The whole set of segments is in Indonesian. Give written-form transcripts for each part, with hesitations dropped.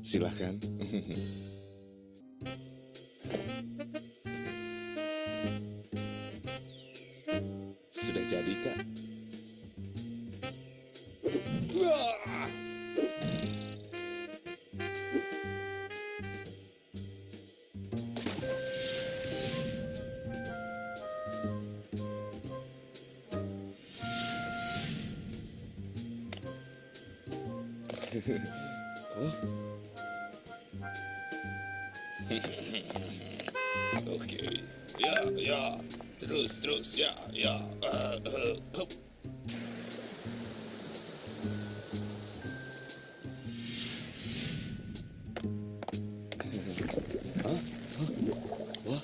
Silahkan. Sudah jadi, Kak. Wah! Oh, oke. Ya, ya. Terus, terus. Ya, ya. Hah? Wah.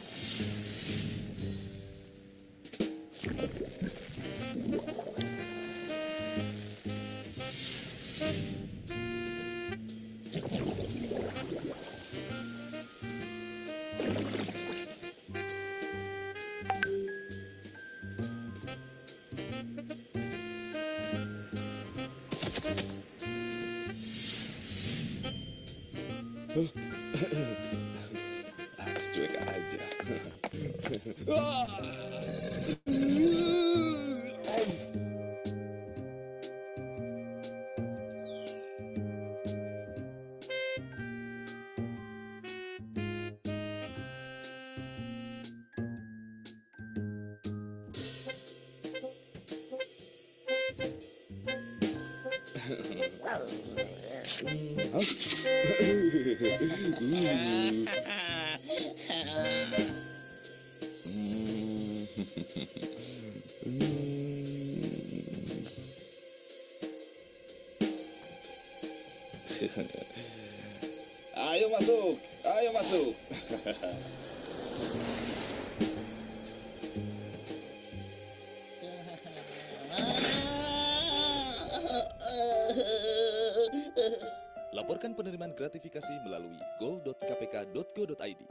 Cuek aja. Ayo masuk, ayo masuk. Laporkan penerimaan gratifikasi melalui goal.kpk.go.id.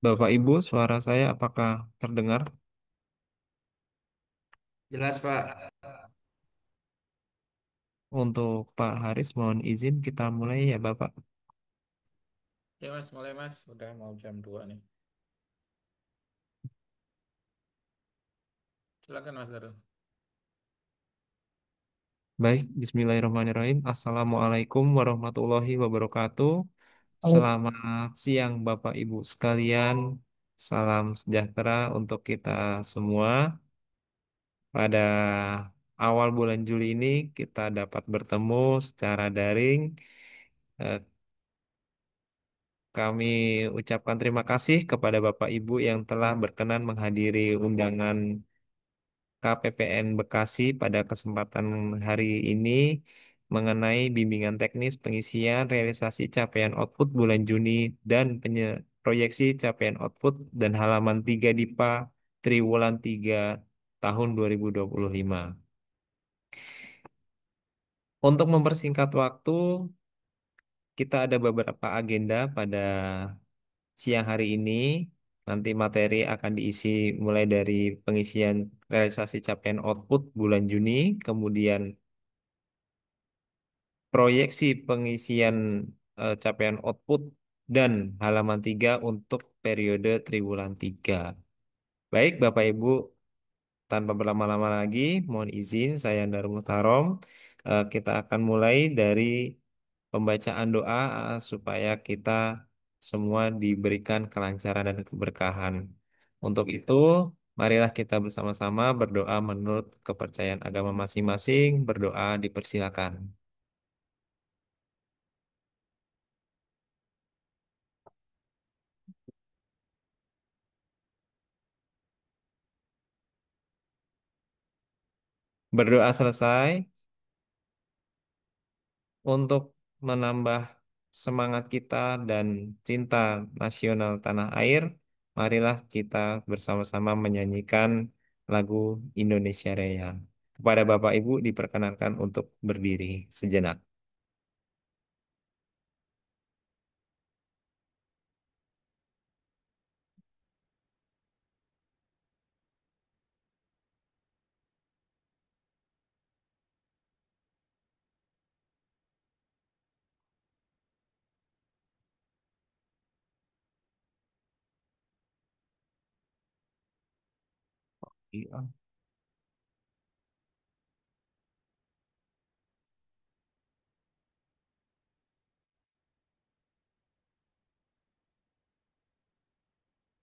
Bapak Ibu, suara saya apakah terdengar? Jelas, Pak. Untuk Pak Haris, mohon izin kita mulai ya Bapak. Ya Mas, mulai Mas. Udah mau jam 2 nih. Silakan Mas Darul. Baik, Bismillahirrahmanirrahim. Assalamualaikum warahmatullahi wabarakatuh. Selamat siang Bapak Ibu sekalian. Salam sejahtera untuk kita semua. Pada awal bulan Juli ini kita dapat bertemu secara daring. Eh, Kami ucapkan terima kasih kepada Bapak Ibu yang telah berkenan menghadiri undangan KPPN Bekasi pada kesempatan hari ini mengenai bimbingan teknis pengisian realisasi capaian output bulan Juni dan proyeksi capaian output dan halaman 3 DIPA triwulan 3 tahun 2025. Untuk mempersingkat waktu, kita ada beberapa agenda pada siang hari ini. Nanti materi akan diisi mulai dari pengisian realisasi capaian output bulan Juni, kemudian proyeksi pengisian capaian output dan halaman 3 untuk periode triwulan 3. Baik, Bapak Ibu, tanpa berlama-lama lagi, mohon izin saya Andar Muhtarom. Kita akan mulai dari pembacaan doa supaya kita semua diberikan kelancaran dan keberkahan. Untuk itu, marilah kita bersama-sama berdoa menurut kepercayaan agama masing-masing. Berdoa dipersilakan. Berdoa selesai. Untuk menambah semangat kita dan cinta nasional tanah air, marilah kita bersama-sama menyanyikan lagu Indonesia Raya. Kepada Bapak Ibu diperkenankan untuk berdiri sejenak. Iya,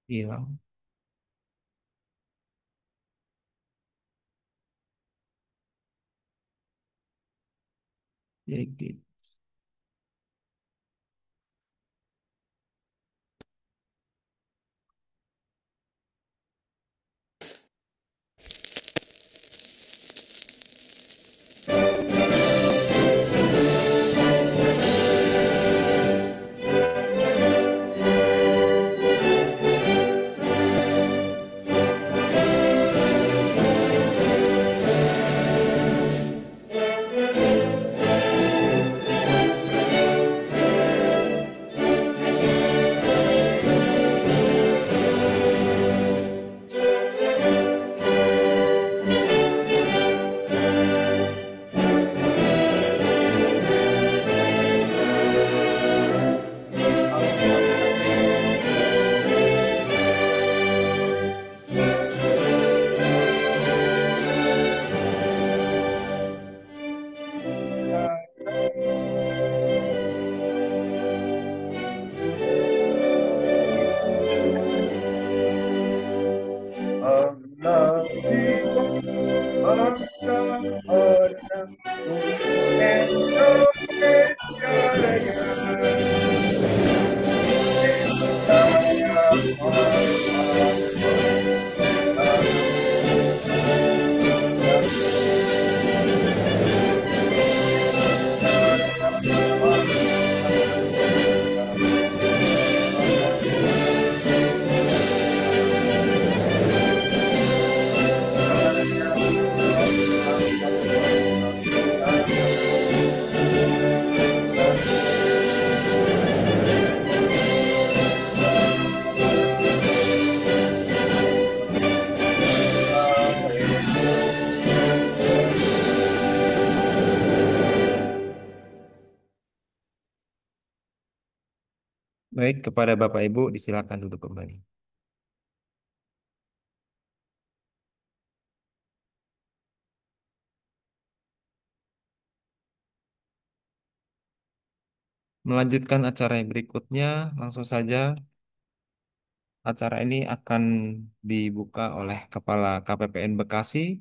iya, iya. Baik, kepada Bapak Ibu disilakan duduk kembali. Melanjutkan acara yang berikutnya, langsung saja acara ini akan dibuka oleh Kepala KPPN Bekasi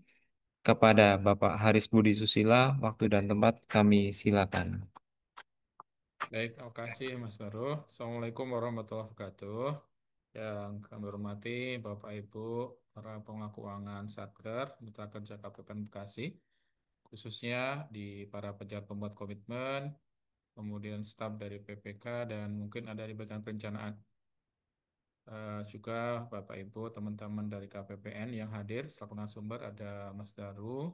kepada Bapak Haris Budi Susila. Waktu dan tempat kami silakan. Baik, terima kasih Mas Daruh. Assalamualaikum warahmatullahi wabarakatuh. Yang kami hormati Bapak Ibu, para pengelola keuangan Satker, Mitra Kerja KPPN Bekasi, khususnya di para pejabat pembuat komitmen, kemudian staf dari PPK, dan mungkin ada di bagian perencanaan. Juga Bapak Ibu, teman-teman dari KPPN yang hadir, selaku narasumber ada Mas Daru,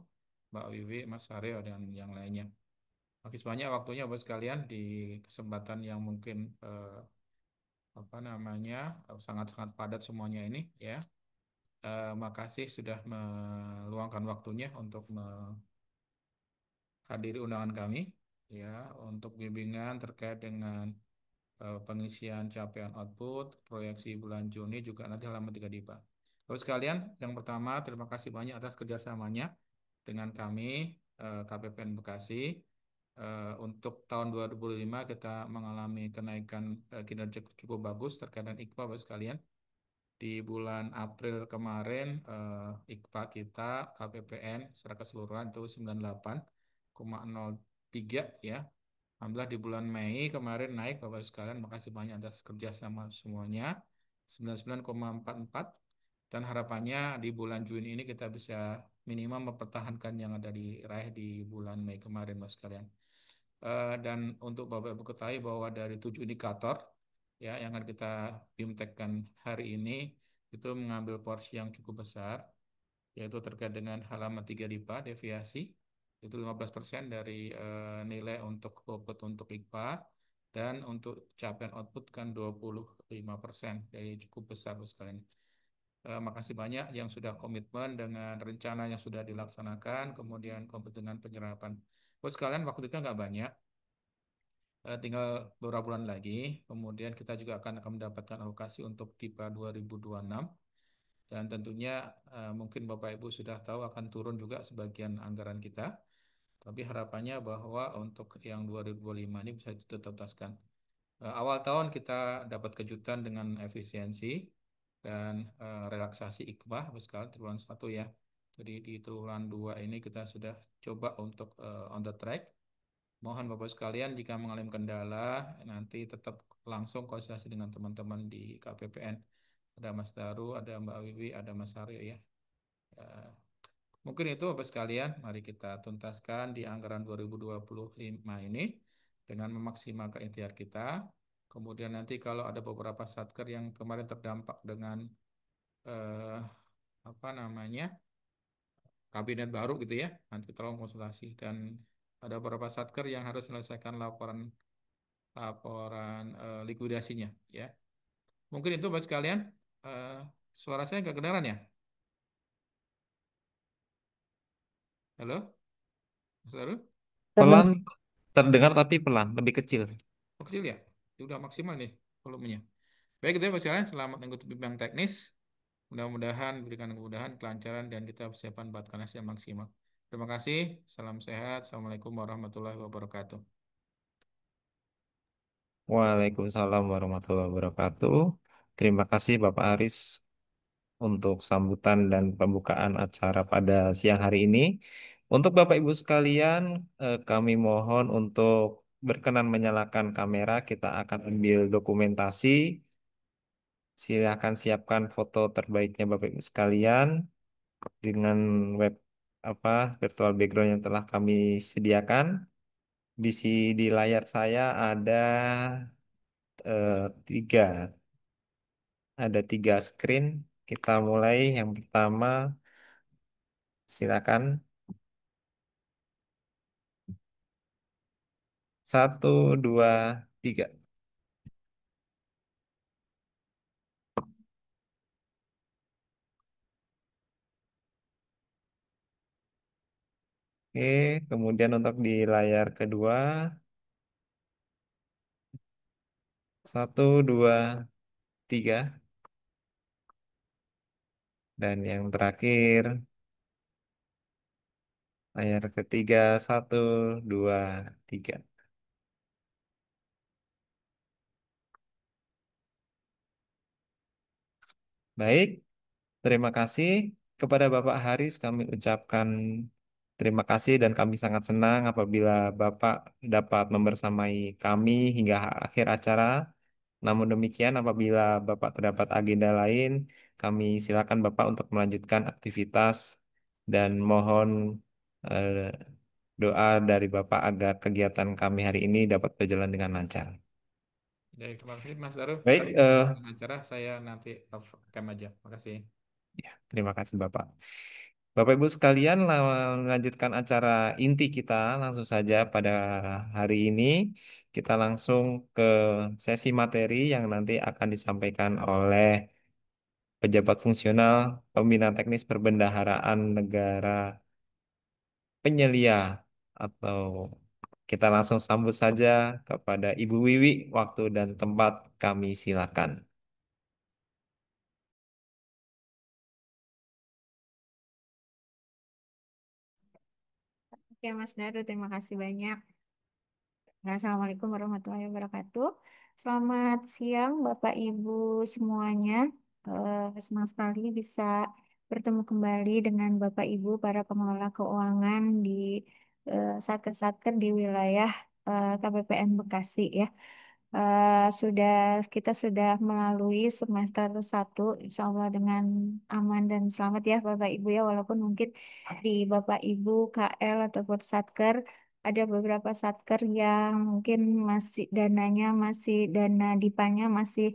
Mbak Wiwi, Mas Aryo, dan yang lainnya. Makasih banyak waktunya Bapak sekalian di kesempatan yang mungkin apa namanya sangat-sangat padat semuanya ini ya. Makasih sudah meluangkan waktunya untuk menghadiri undangan kami ya untuk bimbingan terkait dengan pengisian capaian output proyeksi bulan Juni juga nanti halaman 3 DIPA. Terus sekalian, yang pertama terima kasih banyak atas kerjasamanya dengan kami KPPN Bekasi. Untuk tahun 2005 kita mengalami kenaikan kinerja cukup bagus terkait dengan IKPA Bapak sekalian. Di bulan April kemarin IKPA kita KPPN secara keseluruhan itu 98,03 ya. Alhamdulillah di bulan Mei kemarin naik Bapak sekalian, makasih banyak atas kerjasama semuanya 99,44 dan harapannya di bulan Juni ini kita bisa minimal mempertahankan yang ada di raih di bulan Mei kemarin Bapak sekalian. Dan untuk Bapak Ibu ketahui bahwa dari 7 indikator ya yang akan kita bimtekkan hari ini itu mengambil porsi yang cukup besar yaitu terkait dengan halaman 3 DIPA deviasi itu 15% dari nilai untuk bobot untuk IKPA dan untuk capaian output kan 25% dari cukup besar Bapak sekalian. Makasih banyak yang sudah komitmen dengan rencana yang sudah dilaksanakan kemudian komitmen dengan penyerapan. Bapak sekalian waktu itu nggak banyak. Tinggal beberapa bulan lagi, kemudian kita juga akan mendapatkan alokasi untuk DIPA 2026 dan tentunya mungkin Bapak Ibu sudah tahu akan turun juga sebagian anggaran kita, tapi harapannya bahwa untuk yang 2025 ini bisa dituntaskan. Awal tahun kita dapat kejutan dengan efisiensi dan relaksasi IKMA, sekali triwulan 1 ya. Jadi di triwulan 2 ini kita sudah coba untuk on the track. Mohon Bapak sekalian jika mengalami kendala nanti tetap langsung konsultasi dengan teman-teman di KPPN. Ada Mas Daru, ada Mbak Wiwi, ada Mas Aryo ya. Eh, Mungkin itu Bapak sekalian, mari kita tuntaskan di anggaran 2025 ini dengan memaksimalkan ikhtiar kita. Kemudian nanti kalau ada beberapa satker yang kemarin terdampak dengan eh, apa namanya kabinet baru gitu ya, nanti tolong konsultasi dan ada beberapa satker yang harus selesaikan laporan laporan likuidasinya ya. Mungkin itu Bapak sekalian. Eh, Suara saya nggak kedengaran ya? Halo, Mas Arul? Pelan, terdengar tapi pelan, lebih kecil. Oh, kecil ya? Ini udah maksimal nih volumenya. Baik itu ya Bapak sekalian, selamat mengikuti bimbang teknis. Mudah-mudahan berikan kemudahan, kelancaran, dan kita persiapan buat kelas yang maksimal. Terima kasih, salam sehat, Assalamualaikum warahmatullahi wabarakatuh. Waalaikumsalam warahmatullahi wabarakatuh. Terima kasih Bapak Haris untuk sambutan dan pembukaan acara pada siang hari ini. Untuk Bapak Ibu sekalian, kami mohon untuk berkenan menyalakan kamera. Kita akan ambil dokumentasi. Silakan siapkan foto terbaiknya Bapak Ibu sekalian dengan web apa virtual background yang telah kami sediakan. Di layar saya tiga, ada tiga screen. Kita mulai yang pertama. Silakan. Satu, dua, tiga. Oke, kemudian untuk di layar kedua, Satu, dua, tiga. Dan yang terakhir, layar ketiga, satu, dua, tiga. Baik, terima kasih kepada Bapak Haris. Kami ucapkan terima kasih dan kami sangat senang apabila Bapak dapat membersamai kami hingga akhir acara. Namun demikian, apabila Bapak terdapat agenda lain, kami silakan Bapak untuk melanjutkan aktivitas dan mohon eh, doa dari Bapak agar kegiatan kami hari ini dapat berjalan dengan lancar. Baik, terima kasih Mas Darul. Baik, Dengan acara saya nanti off cam aja. Makasih. ya, terima kasih Bapak. Bapak Ibu sekalian, melanjutkan acara inti kita langsung saja pada hari ini. Kita langsung ke sesi materi yang nanti akan disampaikan oleh pejabat fungsional Pembina Teknis Perbendaharaan Negara Penyelia atau kita langsung sambut saja kepada Ibu Wiwi. Waktu dan tempat kami silakan. Oke, Mas Daru, terima kasih banyak. Nah, Assalamualaikum warahmatullahi wabarakatuh. Selamat siang, Bapak Ibu semuanya. Senang sekali bisa bertemu kembali dengan Bapak Ibu para pengelola keuangan di satker-satker di wilayah KPPN Bekasi ya. Sudah kita sudah melalui semester 1 Insya Allah dengan aman dan selamat ya Bapak Ibu ya, walaupun mungkin di Bapak Ibu KL ataupun Satker ada beberapa Satker yang mungkin masih dana dipanya masih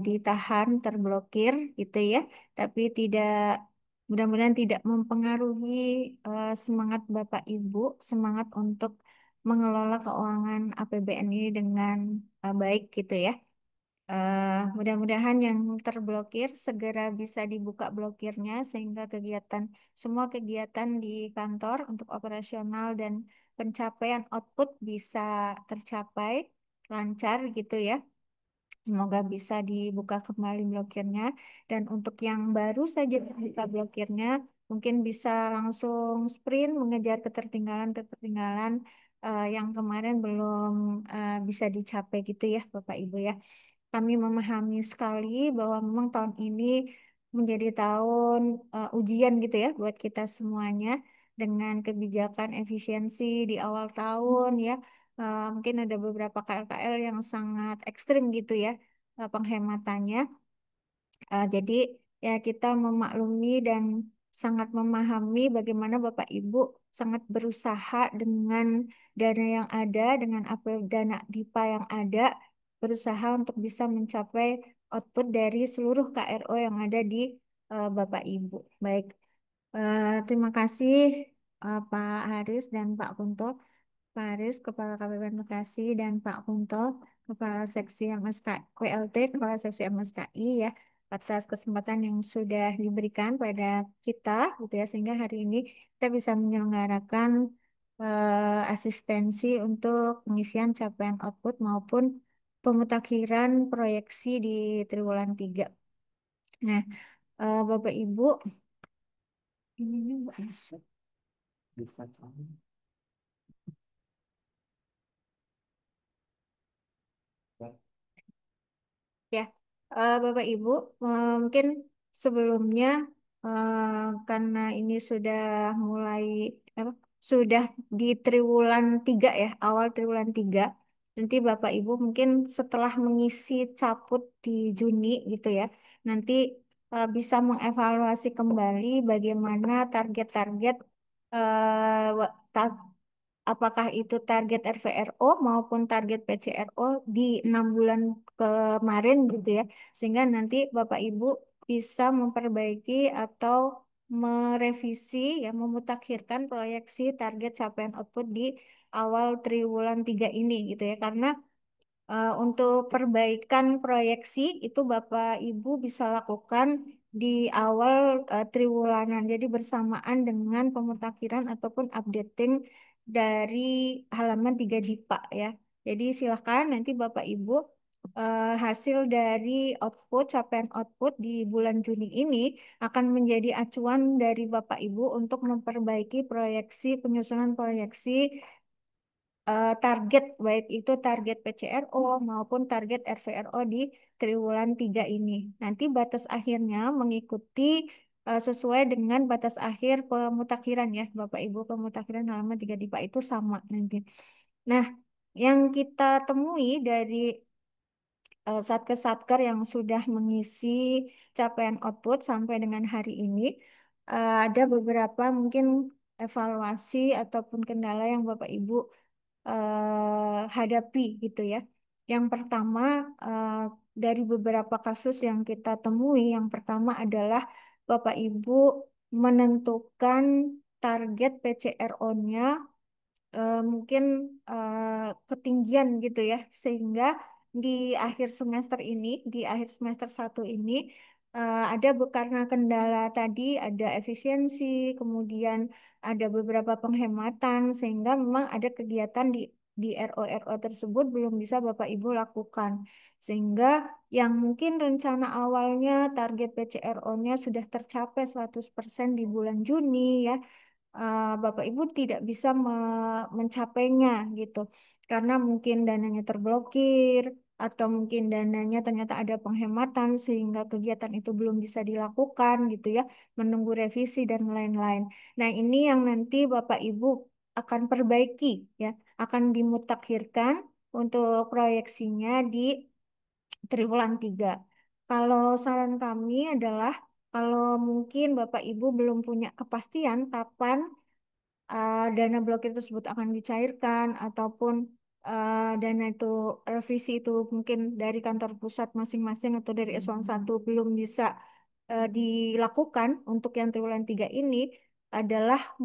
ditahan terblokir gitu ya, tapi tidak, mudah-mudahan tidak mempengaruhi semangat Bapak Ibu, semangat untuk mengelola keuangan APBN ini dengan baik gitu ya. Mudah-mudahan yang terblokir segera bisa dibuka blokirnya sehingga semua kegiatan di kantor untuk operasional dan pencapaian output bisa tercapai lancar gitu ya. Semoga bisa dibuka kembali blokirnya. Dan untuk yang baru saja buka blokirnya, mungkin bisa langsung sprint mengejar ketertinggalan-ketertinggalan yang kemarin belum bisa dicapai gitu ya, Bapak Ibu ya. Kami memahami sekali bahwa memang tahun ini menjadi tahun ujian gitu ya buat kita semuanya dengan kebijakan efisiensi di awal tahun ya. Mungkin ada beberapa KL-KL yang sangat ekstrim gitu ya penghematannya. Jadi ya kita memaklumi dan sangat memahami bagaimana Bapak Ibu sangat berusaha dengan dana yang ada, dengan apa dana DIPA yang ada, berusaha untuk bisa mencapai output dari seluruh KRO yang ada di Bapak Ibu. Baik, terima kasih Pak Haris dan Pak Kunto. Pak Haris, Kepala KPPN Bekasi, dan Pak Kunto, Kepala Seksi MSK, WLT, Kepala Seksi MSKI ya, atas kesempatan yang sudah diberikan pada kita, gitu ya, sehingga hari ini kita bisa menyelenggarakan asistensi untuk pengisian capaian output maupun pemutakhiran proyeksi di triwulan 3. Nah, Bapak Ibu, ini nggak bisa. Ya, Bapak Ibu, mungkin sebelumnya eh, karena ini sudah mulai apa, sudah di triwulan 3 ya, awal triwulan 3. Nanti Bapak Ibu mungkin setelah mengisi caput di Juni gitu ya, nanti bisa mengevaluasi kembali bagaimana target-target apakah itu target RVRO maupun target PCRO di 6 bulan kemarin gitu ya, sehingga nanti Bapak Ibu bisa memperbaiki atau merevisi ya, memutakhirkan proyeksi target capaian output di awal triwulan 3 ini gitu ya, karena untuk perbaikan proyeksi itu Bapak Ibu bisa lakukan di awal triwulanan. Jadi bersamaan dengan pemutakhiran ataupun updating dari halaman 3 DIPA ya. Jadi silakan nanti Bapak Ibu hasil dari output, capaian output di bulan Juni ini akan menjadi acuan dari Bapak Ibu untuk memperbaiki proyeksi, penyusunan proyeksi target, baik itu target PCRO maupun target RVRO di triwulan 3 ini. Nanti batas akhirnya mengikuti sesuai dengan batas akhir pemutakhiran ya, Bapak Ibu, pemutakhiran halaman 3 DIPA itu sama nanti. Nah, yang kita temui dari satker-satker yang sudah mengisi capaian output sampai dengan hari ini, ada beberapa mungkin evaluasi ataupun kendala yang Bapak Ibu hadapi gitu ya. Yang pertama, eh, dari beberapa kasus yang kita temui, yang pertama adalah Bapak Ibu menentukan target PCRO-nya mungkin ketinggian gitu ya, sehingga di akhir semester ini, di akhir semester 1 ini ada karena kendala tadi, ada efisiensi, kemudian ada beberapa penghematan, sehingga memang ada kegiatan di RO-RO tersebut belum bisa Bapak Ibu lakukan. Sehingga yang mungkin rencana awalnya target PCRO-nya sudah tercapai 100% di bulan Juni ya, Bapak Ibu tidak bisa mencapainya gitu karena mungkin dananya terblokir atau mungkin dananya ternyata ada penghematan sehingga kegiatan itu belum bisa dilakukan gitu ya, menunggu revisi dan lain-lain. Nah, ini yang nanti Bapak Ibu akan perbaiki ya, akan dimutakhirkan untuk proyeksinya di triwulan 3. Kalau saran kami adalah kalau mungkin Bapak Ibu belum punya kepastian kapan dana blokir tersebut akan dicairkan ataupun dana itu revisi itu mungkin dari kantor pusat masing-masing atau dari eselon 1 belum bisa dilakukan untuk yang triwulan 3 ini adalah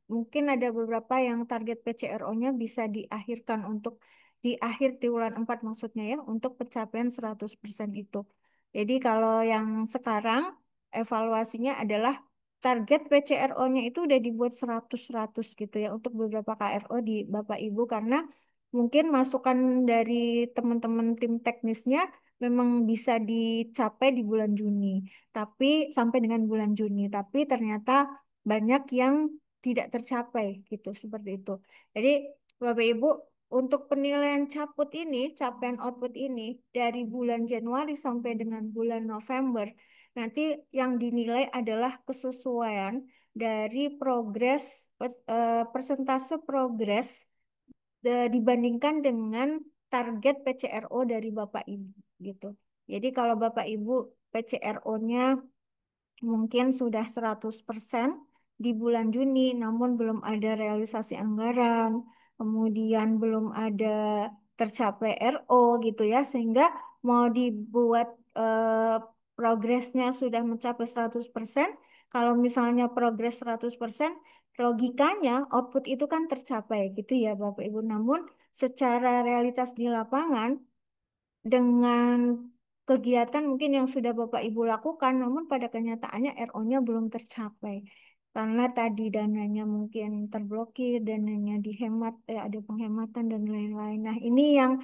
mungkin ada beberapa yang target PCRO-nya bisa diakhirkan untuk di akhir triwulan 4 maksudnya ya untuk pencapaian 100% itu. Jadi kalau yang sekarang evaluasinya adalah target PCRO-nya itu udah dibuat 100-100 gitu ya untuk beberapa KRO di Bapak Ibu karena mungkin masukan dari teman-teman tim teknisnya memang bisa dicapai di bulan Juni, tapi sampai dengan bulan Juni, tapi ternyata banyak yang tidak tercapai gitu seperti itu. Jadi Bapak Ibu untuk penilaian caput ini, capaian output ini dari bulan Januari sampai dengan bulan November nanti yang dinilai adalah kesesuaian dari progres persentase progres dibandingkan dengan target PCRO dari Bapak Ibu gitu. Jadi kalau Bapak Ibu PCRO-nya mungkin sudah 100% di bulan Juni, namun belum ada realisasi anggaran, kemudian belum ada tercapai RO gitu ya, sehingga mau dibuat progresnya sudah mencapai 100%, kalau misalnya progres 100%, logikanya output itu kan tercapai gitu ya Bapak Ibu. Namun secara realitas di lapangan, dengan kegiatan mungkin yang sudah Bapak Ibu lakukan, namun pada kenyataannya RO-nya belum tercapai. Karena tadi dananya mungkin terblokir, dananya dihemat, ada penghematan dan lain-lain. Nah, ini yang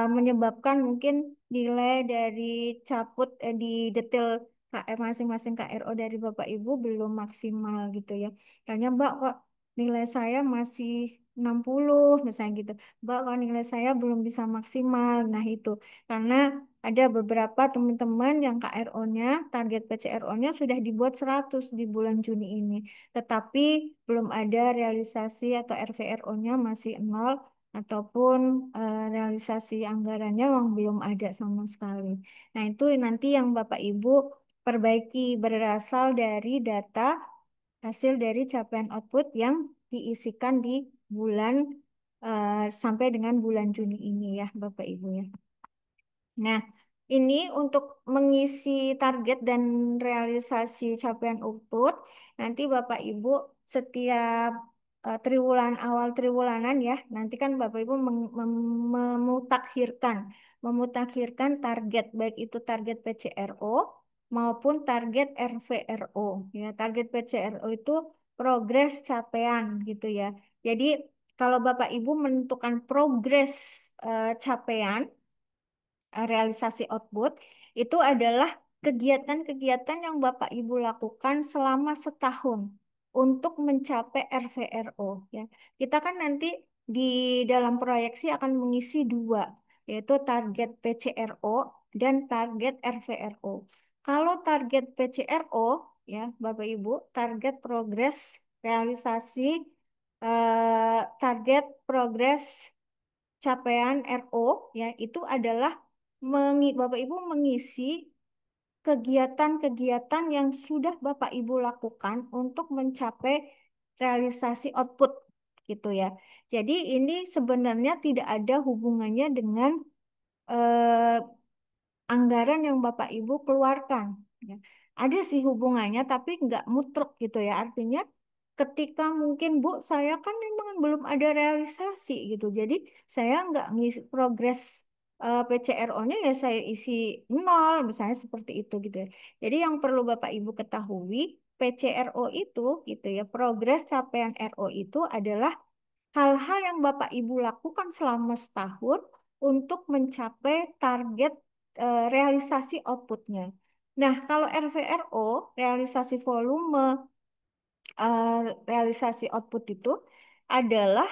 menyebabkan mungkin nilai dari caput di detail masing-masing KRO dari Bapak Ibu belum maksimal gitu ya. Hanya Mbak kok nilai saya masih 60 misalnya gitu. Mbak kok nilai saya belum bisa maksimal. Nah itu karena ada beberapa teman-teman yang KRO-nya, target PCRO-nya sudah dibuat 100 di bulan Juni ini. Tetapi belum ada realisasi atau RVRO-nya masih nol ataupun realisasi anggarannya memang belum ada sama sekali. Nah, itu nanti yang Bapak Ibu perbaiki berasal dari data hasil dari capaian output yang diisikan di bulan sampai dengan bulan Juni ini ya, Bapak Ibu ya. Nah, ini untuk mengisi target dan realisasi capaian output, nanti Bapak Ibu setiap triwulan awal triwulanan ya, nanti kan Bapak Ibu memutakhirkan target baik itu target PCRO maupun target RVRO ya. Target PCRO itu progres capaian gitu ya. Jadi kalau Bapak Ibu menentukan progres capaian realisasi output itu adalah kegiatan-kegiatan yang Bapak Ibu lakukan selama setahun untuk mencapai RVRO ya. Kita kan nanti di dalam proyeksi akan mengisi dua, yaitu target PCRO dan target RVRO. Kalau target PCRO ya Bapak Ibu, target progres realisasi target progres capaian RO ya itu adalah Bapak Ibu mengisi kegiatan-kegiatan yang sudah Bapak Ibu lakukan untuk mencapai realisasi output gitu ya. Jadi ini sebenarnya tidak ada hubungannya dengan eh, anggaran yang Bapak Ibu keluarkan. Ya. Ada sih hubungannya, tapi nggak mutlak gitu ya. Artinya ketika mungkin Bu, saya kan memang belum ada realisasi gitu. Jadi saya nggak ngisi progres PCRO-nya ya saya isi nol, misalnya seperti itu gitu ya. Jadi yang perlu Bapak Ibu ketahui, PCRO itu gitu ya, progres capaian RO itu adalah hal-hal yang Bapak Ibu lakukan selama setahun untuk mencapai target realisasi outputnya. Nah, kalau RVRO, realisasi volume, realisasi output itu adalah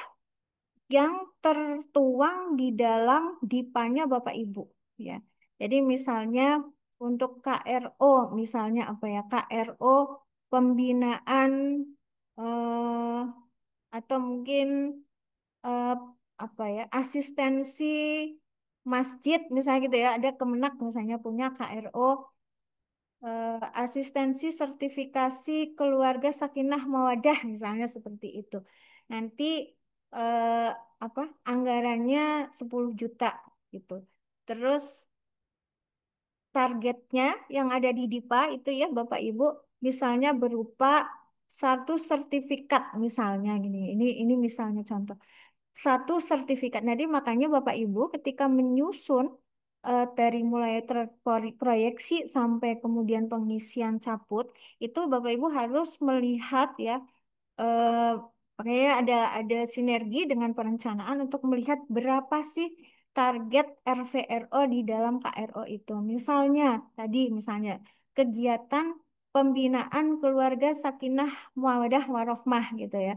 yang tertuang di dalam DIPA-nya Bapak Ibu. Ya, jadi misalnya untuk KRO, misalnya apa ya, KRO pembinaan eh, atau mungkin eh, apa ya asistensi masjid misalnya gitu ya ada Kemenak misalnya punya KRO asistensi sertifikasi keluarga sakinah mawadah misalnya seperti itu nanti eh, apa anggarannya 10 juta gitu terus targetnya yang ada di DIPA itu ya Bapak Ibu misalnya berupa satu sertifikat misalnya gini ini misalnya contoh satu sertifikat. Jadi makanya Bapak Ibu ketika menyusun dari mulai proyeksi sampai kemudian pengisian caput itu Bapak Ibu harus melihat ya eh, makanya ada sinergi dengan perencanaan untuk melihat berapa sih target RVRO di dalam KRO itu. Misalnya kegiatan pembinaan keluarga sakinah mawadah warohmah gitu ya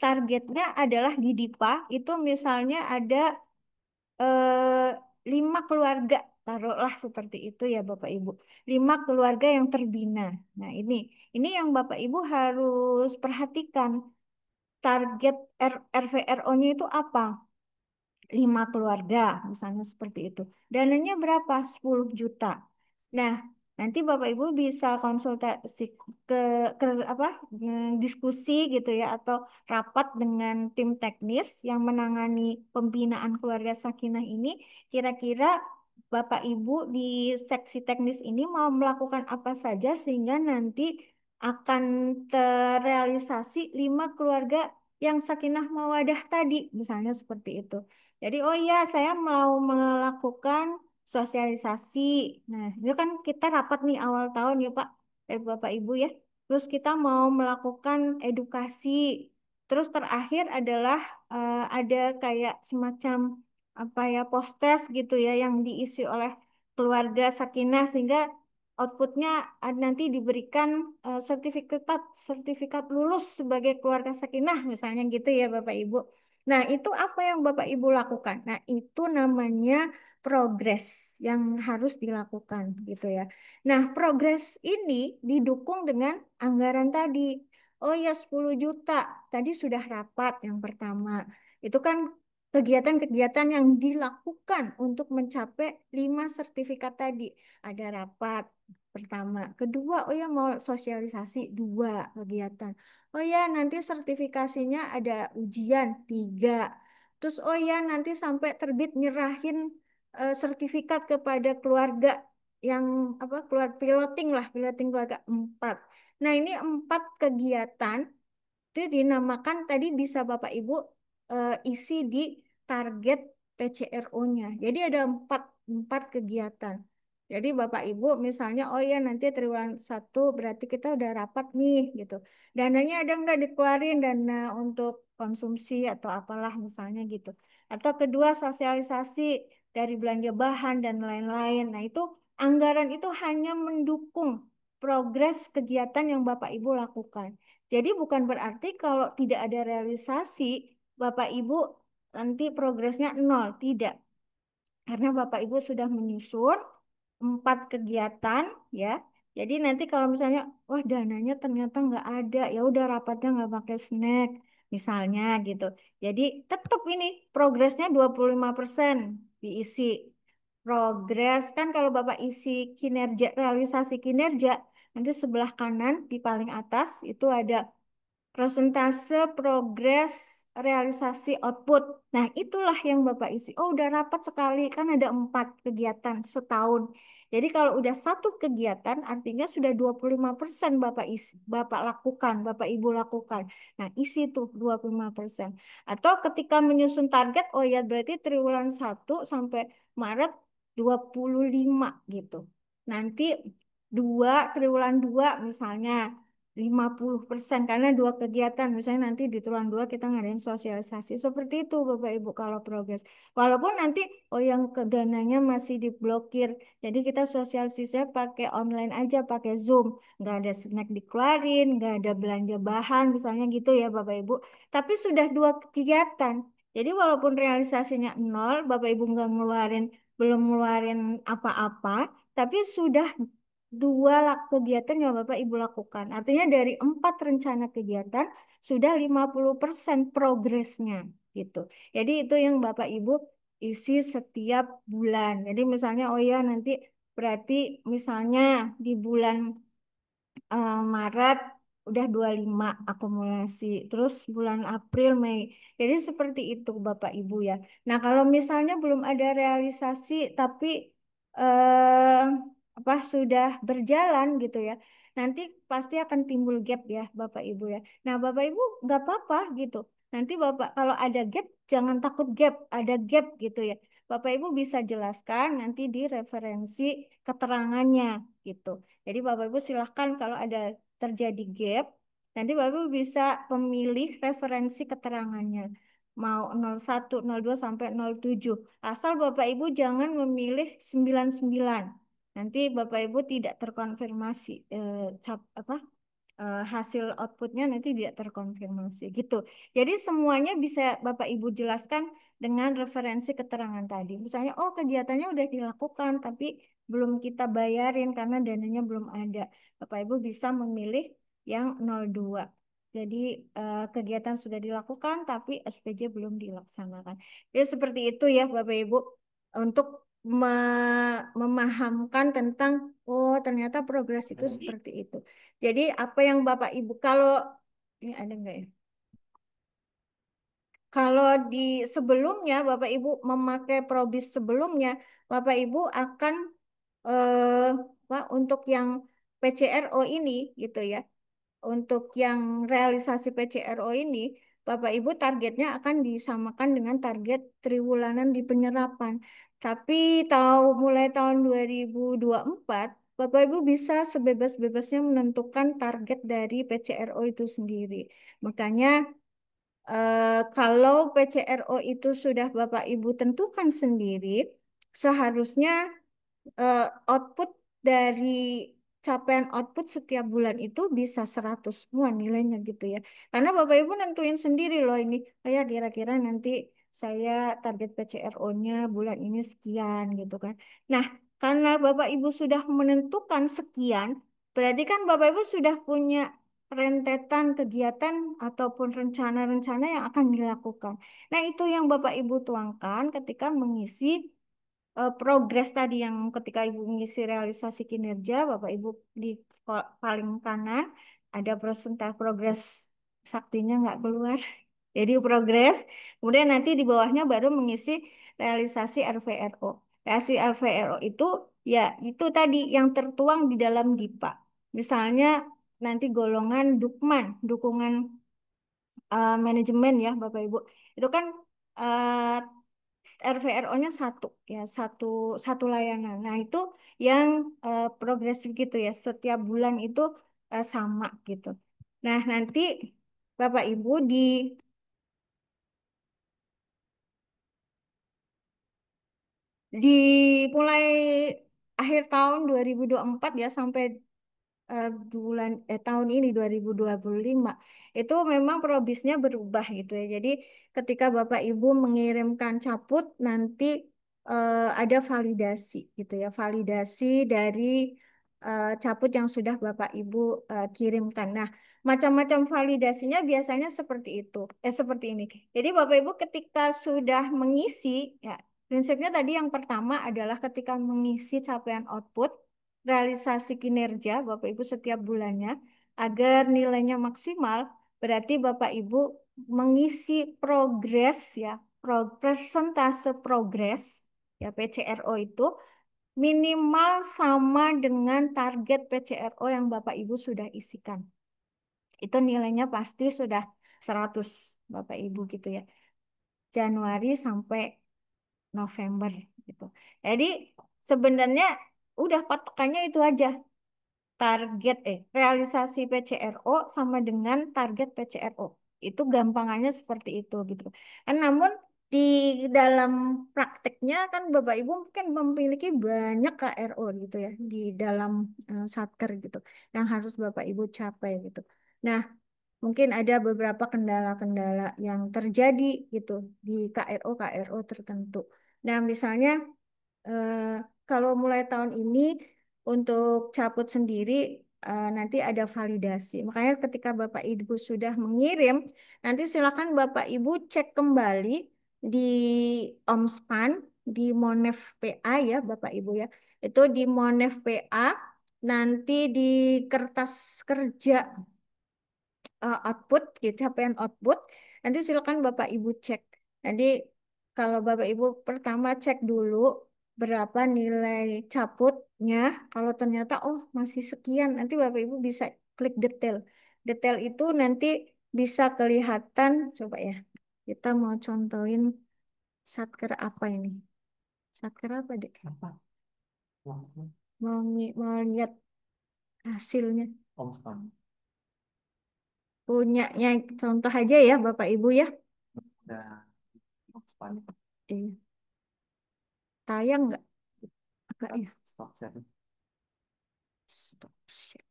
targetnya adalah di DIPA itu misalnya ada eh, 5 keluarga, taruhlah seperti itu ya Bapak Ibu. 5 keluarga yang terbina. Nah ini yang Bapak Ibu harus perhatikan. Target RVRO-nya itu apa? 5 keluarga, misalnya seperti itu. Dananya berapa? 10 juta. Nah, nanti Bapak Ibu bisa konsultasi ke, ke apa diskusi gitu ya atau rapat dengan tim teknis yang menangani pembinaan keluarga sakinah ini. Kira-kira Bapak Ibu di seksi teknis ini mau melakukan apa saja sehingga nanti akan terrealisasi 5 keluarga yang sakinah mawadah tadi, misalnya seperti itu. Jadi, oh iya, saya mau melakukan sosialisasi. Nah, itu kan kita rapat nih awal tahun ya Pak, Bapak Ibu ya. Terus kita mau melakukan edukasi. Terus terakhir adalah ada kayak semacam apa ya postes gitu ya yang diisi oleh keluarga Sakinah sehingga outputnya nanti diberikan sertifikat sertifikat lulus sebagai keluarga Sakinah misalnya gitu ya Bapak Ibu. Nah, itu apa yang Bapak Ibu lakukan? Nah, itu namanya progres yang harus dilakukan gitu ya. Nah, progres ini didukung dengan anggaran tadi. Oh ya, 10 juta. Tadi sudah rapat yang pertama. Itu kan kegiatan-kegiatan yang dilakukan untuk mencapai 5 sertifikat tadi. Ada rapat pertama. Kedua, oh ya mau sosialisasi 2 kegiatan. Oh ya, nanti sertifikasinya ada ujian 3. Terus oh ya, nanti sampai terbit nyerahin sertifikat kepada keluarga yang apa keluar piloting lah, piloting keluarga 4. Nah, ini 4 kegiatan itu dinamakan tadi bisa Bapak Ibu isi di target PCRO-nya. Jadi ada empat kegiatan. Jadi Bapak Ibu misalnya, oh ya nanti triwulan 1 berarti kita udah rapat nih gitu. Dananya ada nggak dikeluarin dana untuk konsumsi atau apalah misalnya gitu. Atau kedua sosialisasi. dari belanja bahan dan lain-lain. Nah, itu anggaran itu hanya mendukung progres kegiatan yang Bapak Ibu lakukan. Jadi bukan berarti kalau tidak ada realisasi, Bapak Ibu nanti progresnya nol, tidak. Karena Bapak Ibu sudah menyusun 4 kegiatan ya. Jadi nanti kalau misalnya, wah dananya ternyata nggak ada, ya udah rapatnya nggak pakai snack, misalnya gitu. Jadi tetap ini progresnya 25% diisi. Progres kan kalau Bapak isi kinerja, realisasi kinerja, nanti sebelah kanan di paling atas itu ada prosentase progres realisasi output. Nah, itulah yang Bapak isi. Oh, udah rapat sekali, kan ada 4 kegiatan setahun. Jadi kalau udah satu kegiatan, artinya sudah 25% Bapak isi, Bapak lakukan, Bapak Ibu lakukan. Nah, isi tuh 25%. Atau ketika menyusun target, oh ya berarti triwulan 1 sampai Maret 25 gitu. Nanti triwulan 2 misalnya 50% karena 2 kegiatan. Misalnya nanti di triwulan 2 kita ngadain sosialisasi. Seperti itu Bapak Ibu kalau progres. Walaupun nanti oh yang ke dananya masih diblokir. Jadi kita sosialisasinya pakai online aja, pakai Zoom. Nggak ada snack dikeluarin, nggak ada belanja bahan misalnya gitu ya Bapak Ibu. Tapi sudah 2 kegiatan. Jadi walaupun realisasinya nol, Bapak Ibu nggak ngeluarin, belum ngeluarin apa-apa, tapi sudah 2 kegiatan yang Bapak Ibu lakukan. Artinya dari 4 rencana kegiatan sudah 50% progresnya gitu. Jadi itu yang Bapak Ibu isi setiap bulan. Jadi misalnya oh ya nanti berarti misalnya di bulan Maret udah 25 akumulasi. Terus bulan April, Mei. Jadi seperti itu Bapak Ibu ya. Nah, kalau misalnya belum ada realisasi tapi eh, apa sudah berjalan gitu ya. Nanti pasti akan timbul gap ya Bapak Ibu ya. Nah, Bapak Ibu nggak apa-apa gitu. Nanti Bapak kalau ada gap jangan takut gap, ada gap gitu ya. Bapak Ibu bisa jelaskan nanti di referensi keterangannya gitu. Jadi Bapak Ibu silahkan kalau ada terjadi gap, nanti Bapak Ibu bisa memilih referensi keterangannya. Mau 01, 02 sampai 07. Asal Bapak Ibu jangan memilih 99. Nanti Bapak Ibu tidak terkonfirmasi hasil outputnya nanti tidak terkonfirmasi gitu. Jadi semuanya bisa Bapak Ibu jelaskan dengan referensi keterangan tadi. Misalnya, oh kegiatannya udah dilakukan tapi belum kita bayarin karena dananya belum ada. Bapak Ibu bisa memilih yang 02. Jadi kegiatan sudah dilakukan tapi SPJ belum dilaksanakan. Jadi seperti itu ya Bapak Ibu untuk memahamkan tentang oh ternyata progres itu seperti itu. Jadi apa yang Bapak Ibu kalau ini ada enggak ya? Kalau di sebelumnya Bapak Ibu memakai Probis sebelumnya, Bapak Ibu akan untuk yang PCRO ini gitu ya. Untuk yang realisasi PCRO ini, Bapak Ibu targetnya akan disamakan dengan target triwulanan di penyerapan. Tapi mulai tahun 2024, Bapak Ibu bisa sebebas-bebasnya menentukan target dari PCRO itu sendiri. Makanya kalau PCRO itu sudah Bapak Ibu tentukan sendiri, seharusnya output dari capaian output setiap bulan itu bisa 100 semua nilainya gitu ya. Karena Bapak Ibu nentuin sendiri loh ini, oh ya kira-kira nanti saya target PCRO-nya bulan ini sekian gitu kan. Nah, karena Bapak Ibu sudah menentukan sekian, berarti kan Bapak Ibu sudah punya rentetan kegiatan ataupun rencana-rencana yang akan dilakukan. Nah, itu yang Bapak Ibu tuangkan ketika mengisi progres tadi yang ketika Ibu mengisi realisasi kinerja, Bapak Ibu di paling kanan ada persentase progres saktinya nggak keluar. Jadi progres, kemudian nanti di bawahnya baru mengisi realisasi RVRO. Realisasi RVRO itu ya itu tadi yang tertuang di dalam DIPA. Misalnya nanti golongan Dukman, dukungan manajemen ya Bapak Ibu. Itu kan RVRO-nya satu ya satu satu layanan. Nah itu yang progresif gitu ya setiap bulan itu sama gitu. Nah nanti Bapak Ibu di. dimulai akhir tahun 2024 ya sampai tahun ini 2025 itu memang probisnya berubah gitu ya. Jadi ketika Bapak Ibu mengirimkan caput nanti ada validasi gitu ya. Validasi dari caput yang sudah Bapak Ibu kirimkan. Nah, macam-macam validasinya biasanya seperti itu. Seperti ini. Jadi Bapak Ibu ketika sudah mengisi ya, prinsipnya tadi yang pertama adalah ketika mengisi capaian output realisasi kinerja Bapak Ibu setiap bulannya agar nilainya maksimal, berarti Bapak Ibu mengisi progres ya, persentase progres ya PCRO itu minimal sama dengan target PCRO yang Bapak Ibu sudah isikan. Itu nilainya pasti sudah 100 Bapak Ibu gitu ya. Januari sampai November gitu. Jadi sebenarnya udah patokannya itu aja target realisasi PCRO sama dengan target PCRO. Itu gampangannya seperti itu gitu. Namun di dalam prakteknya kan Bapak Ibu mungkin memiliki banyak KRO gitu ya di dalam satker gitu yang harus Bapak Ibu capai gitu. Nah, mungkin ada beberapa kendala-kendala yang terjadi gitu di KRO tertentu. Nah, misalnya eh, kalau mulai tahun ini untuk cabut sendiri nanti ada validasi. Makanya ketika Bapak Ibu sudah mengirim, nanti silakan Bapak Ibu cek kembali di Omspan, di Monef PA ya Bapak Ibu ya. Itu di Monef PA, nanti di kertas kerja output, gitu, capaian output. Nanti silakan Bapak Ibu cek. Nanti kalau Bapak Ibu pertama cek dulu berapa nilai caputnya. Kalau ternyata oh masih sekian, nanti Bapak Ibu bisa klik detail. Detail itu nanti bisa kelihatan. Coba ya, kita mau contohin satker apa ini? Satker apa dek? Apa? Mau lihat hasilnya. Punyanya contoh aja ya Bapak Ibu ya. Iya. Tayang nggak? Agak ya. Stop share.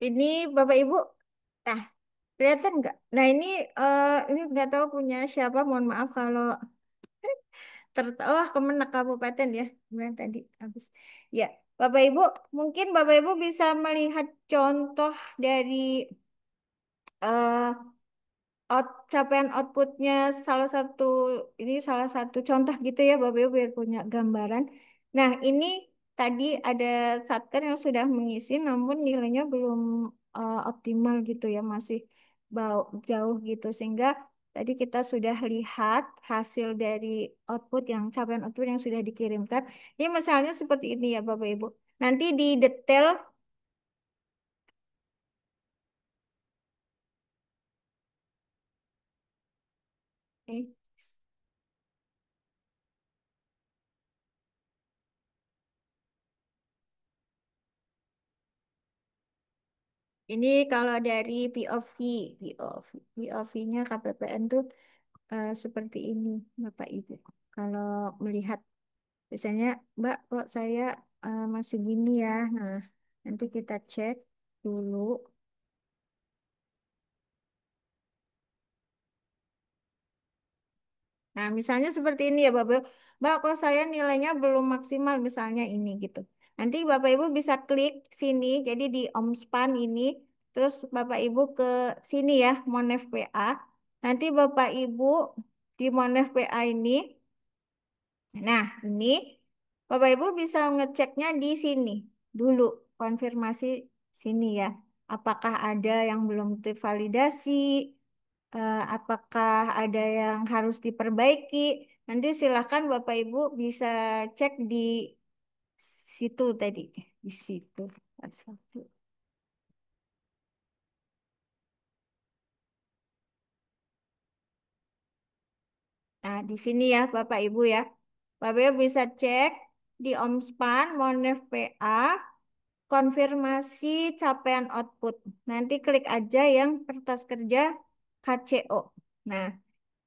Ini Bapak Ibu, nah kelihatan nggak? Nah ini nggak tahu punya siapa. Mohon maaf kalau tertawa Kemenak Kabupaten ya. Kemudian tadi habis. Ya, Bapak Ibu, mungkin Bapak Ibu bisa melihat contoh dari eh, capaian outputnya salah satu contoh gitu ya Bapak Ibu biar punya gambaran. Nah ini tadi ada satker yang sudah mengisi namun nilainya belum optimal gitu ya masih jauh gitu sehingga tadi kita sudah lihat hasil dari capaian output yang sudah dikirimkan. Ini misalnya seperti ini ya Bapak Ibu. Nanti di detail. eh, Ini kalau dari POV-nya KPPN tuh seperti ini, Bapak Ibu. Kalau melihat, biasanya, Mbak, kok saya masih gini ya. Nah, nanti kita cek dulu. Nah, misalnya seperti ini ya, Bapak. Mbak, kok saya nilainya belum maksimal, misalnya ini gitu. Nanti Bapak Ibu bisa klik sini, jadi di Omspan ini, terus Bapak Ibu ke sini ya, Monef PA. Nanti Bapak Ibu di Monef PA ini, nah ini Bapak Ibu bisa ngeceknya di sini dulu, konfirmasi sini ya. Apakah ada yang belum tervalidasi, apakah ada yang harus diperbaiki. Nanti silakan Bapak Ibu bisa cek di situ tadi, di situ. Satu. Nah, di sini ya Bapak Ibu ya. Bapak Ibu bisa cek di Omspan, Monef PA, konfirmasi capaian output. Nanti klik aja yang kertas kerja KCO. Nah,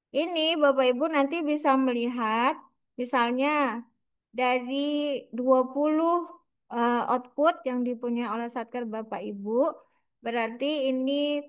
Ini Bapak Ibu nanti bisa melihat misalnya dari 20 output yang dipunyai oleh Satker Bapak Ibu, berarti ini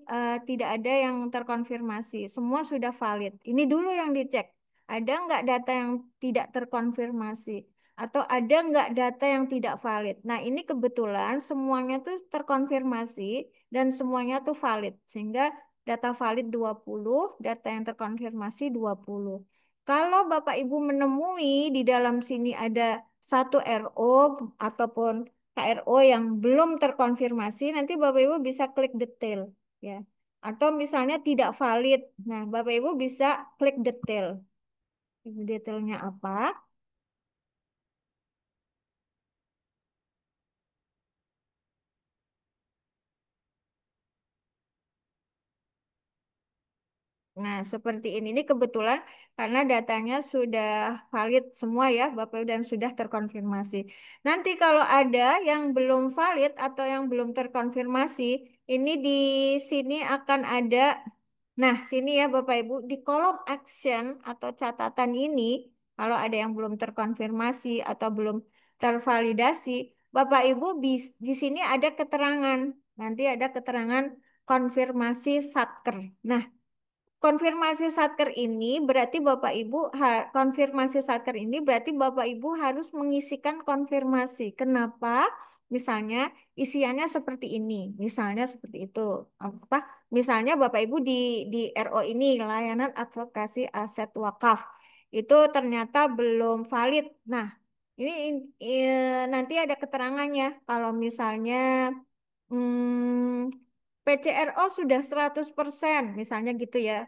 tidak ada yang terkonfirmasi. Semua sudah valid. Ini dulu yang dicek. Ada nggak data yang tidak terkonfirmasi? Atau ada nggak data yang tidak valid? Nah, ini kebetulan semuanya tuh terkonfirmasi dan semuanya tuh valid. Sehingga data valid 20, data yang terkonfirmasi 20. Kalau Bapak Ibu menemui di dalam sini ada satu RO ataupun KRO yang belum terkonfirmasi, nanti Bapak Ibu bisa klik detail ya. Atau misalnya tidak valid. Nah, Bapak Ibu bisa klik detail. Detailnya apa? Nah, seperti ini. Ini kebetulan karena datanya sudah valid semua ya, Bapak Ibu, dan sudah terkonfirmasi. Nanti kalau ada yang belum valid atau yang belum terkonfirmasi, ini di sini akan ada, nah sini ya Bapak Ibu, di kolom action atau catatan ini, kalau ada yang belum terkonfirmasi atau belum tervalidasi, Bapak Ibu di sini ada keterangan. Nanti ada keterangan konfirmasi satker. Nah, konfirmasi satker ini berarti Bapak Ibu konfirmasi satker ini berarti Bapak Ibu harus mengisikan konfirmasi. Kenapa? Misalnya isiannya seperti ini, misalnya seperti itu. Apa? Misalnya Bapak Ibu di RO ini layanan advokasi aset wakaf itu ternyata belum valid. Nah, ini nanti ada keterangannya. Kalau misalnya PCRO sudah 100%, misalnya gitu ya.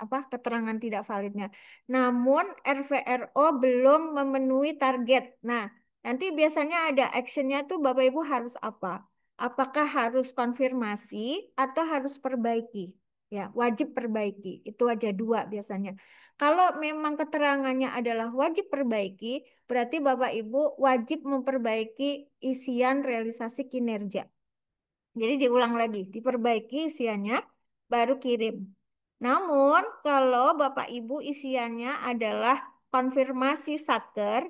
Apa keterangan tidak validnya. Namun RVRO belum memenuhi target. Nah, nanti biasanya ada actionnya tuh Bapak Ibu harus apa? Apakah harus konfirmasi atau harus perbaiki? Ya, wajib perbaiki. Itu aja dua biasanya. Kalau memang keterangannya adalah wajib perbaiki, berarti Bapak Ibu wajib memperbaiki isian realisasi kinerja. Jadi diulang lagi, diperbaiki isiannya, baru kirim. Namun kalau Bapak Ibu isiannya adalah konfirmasi satker,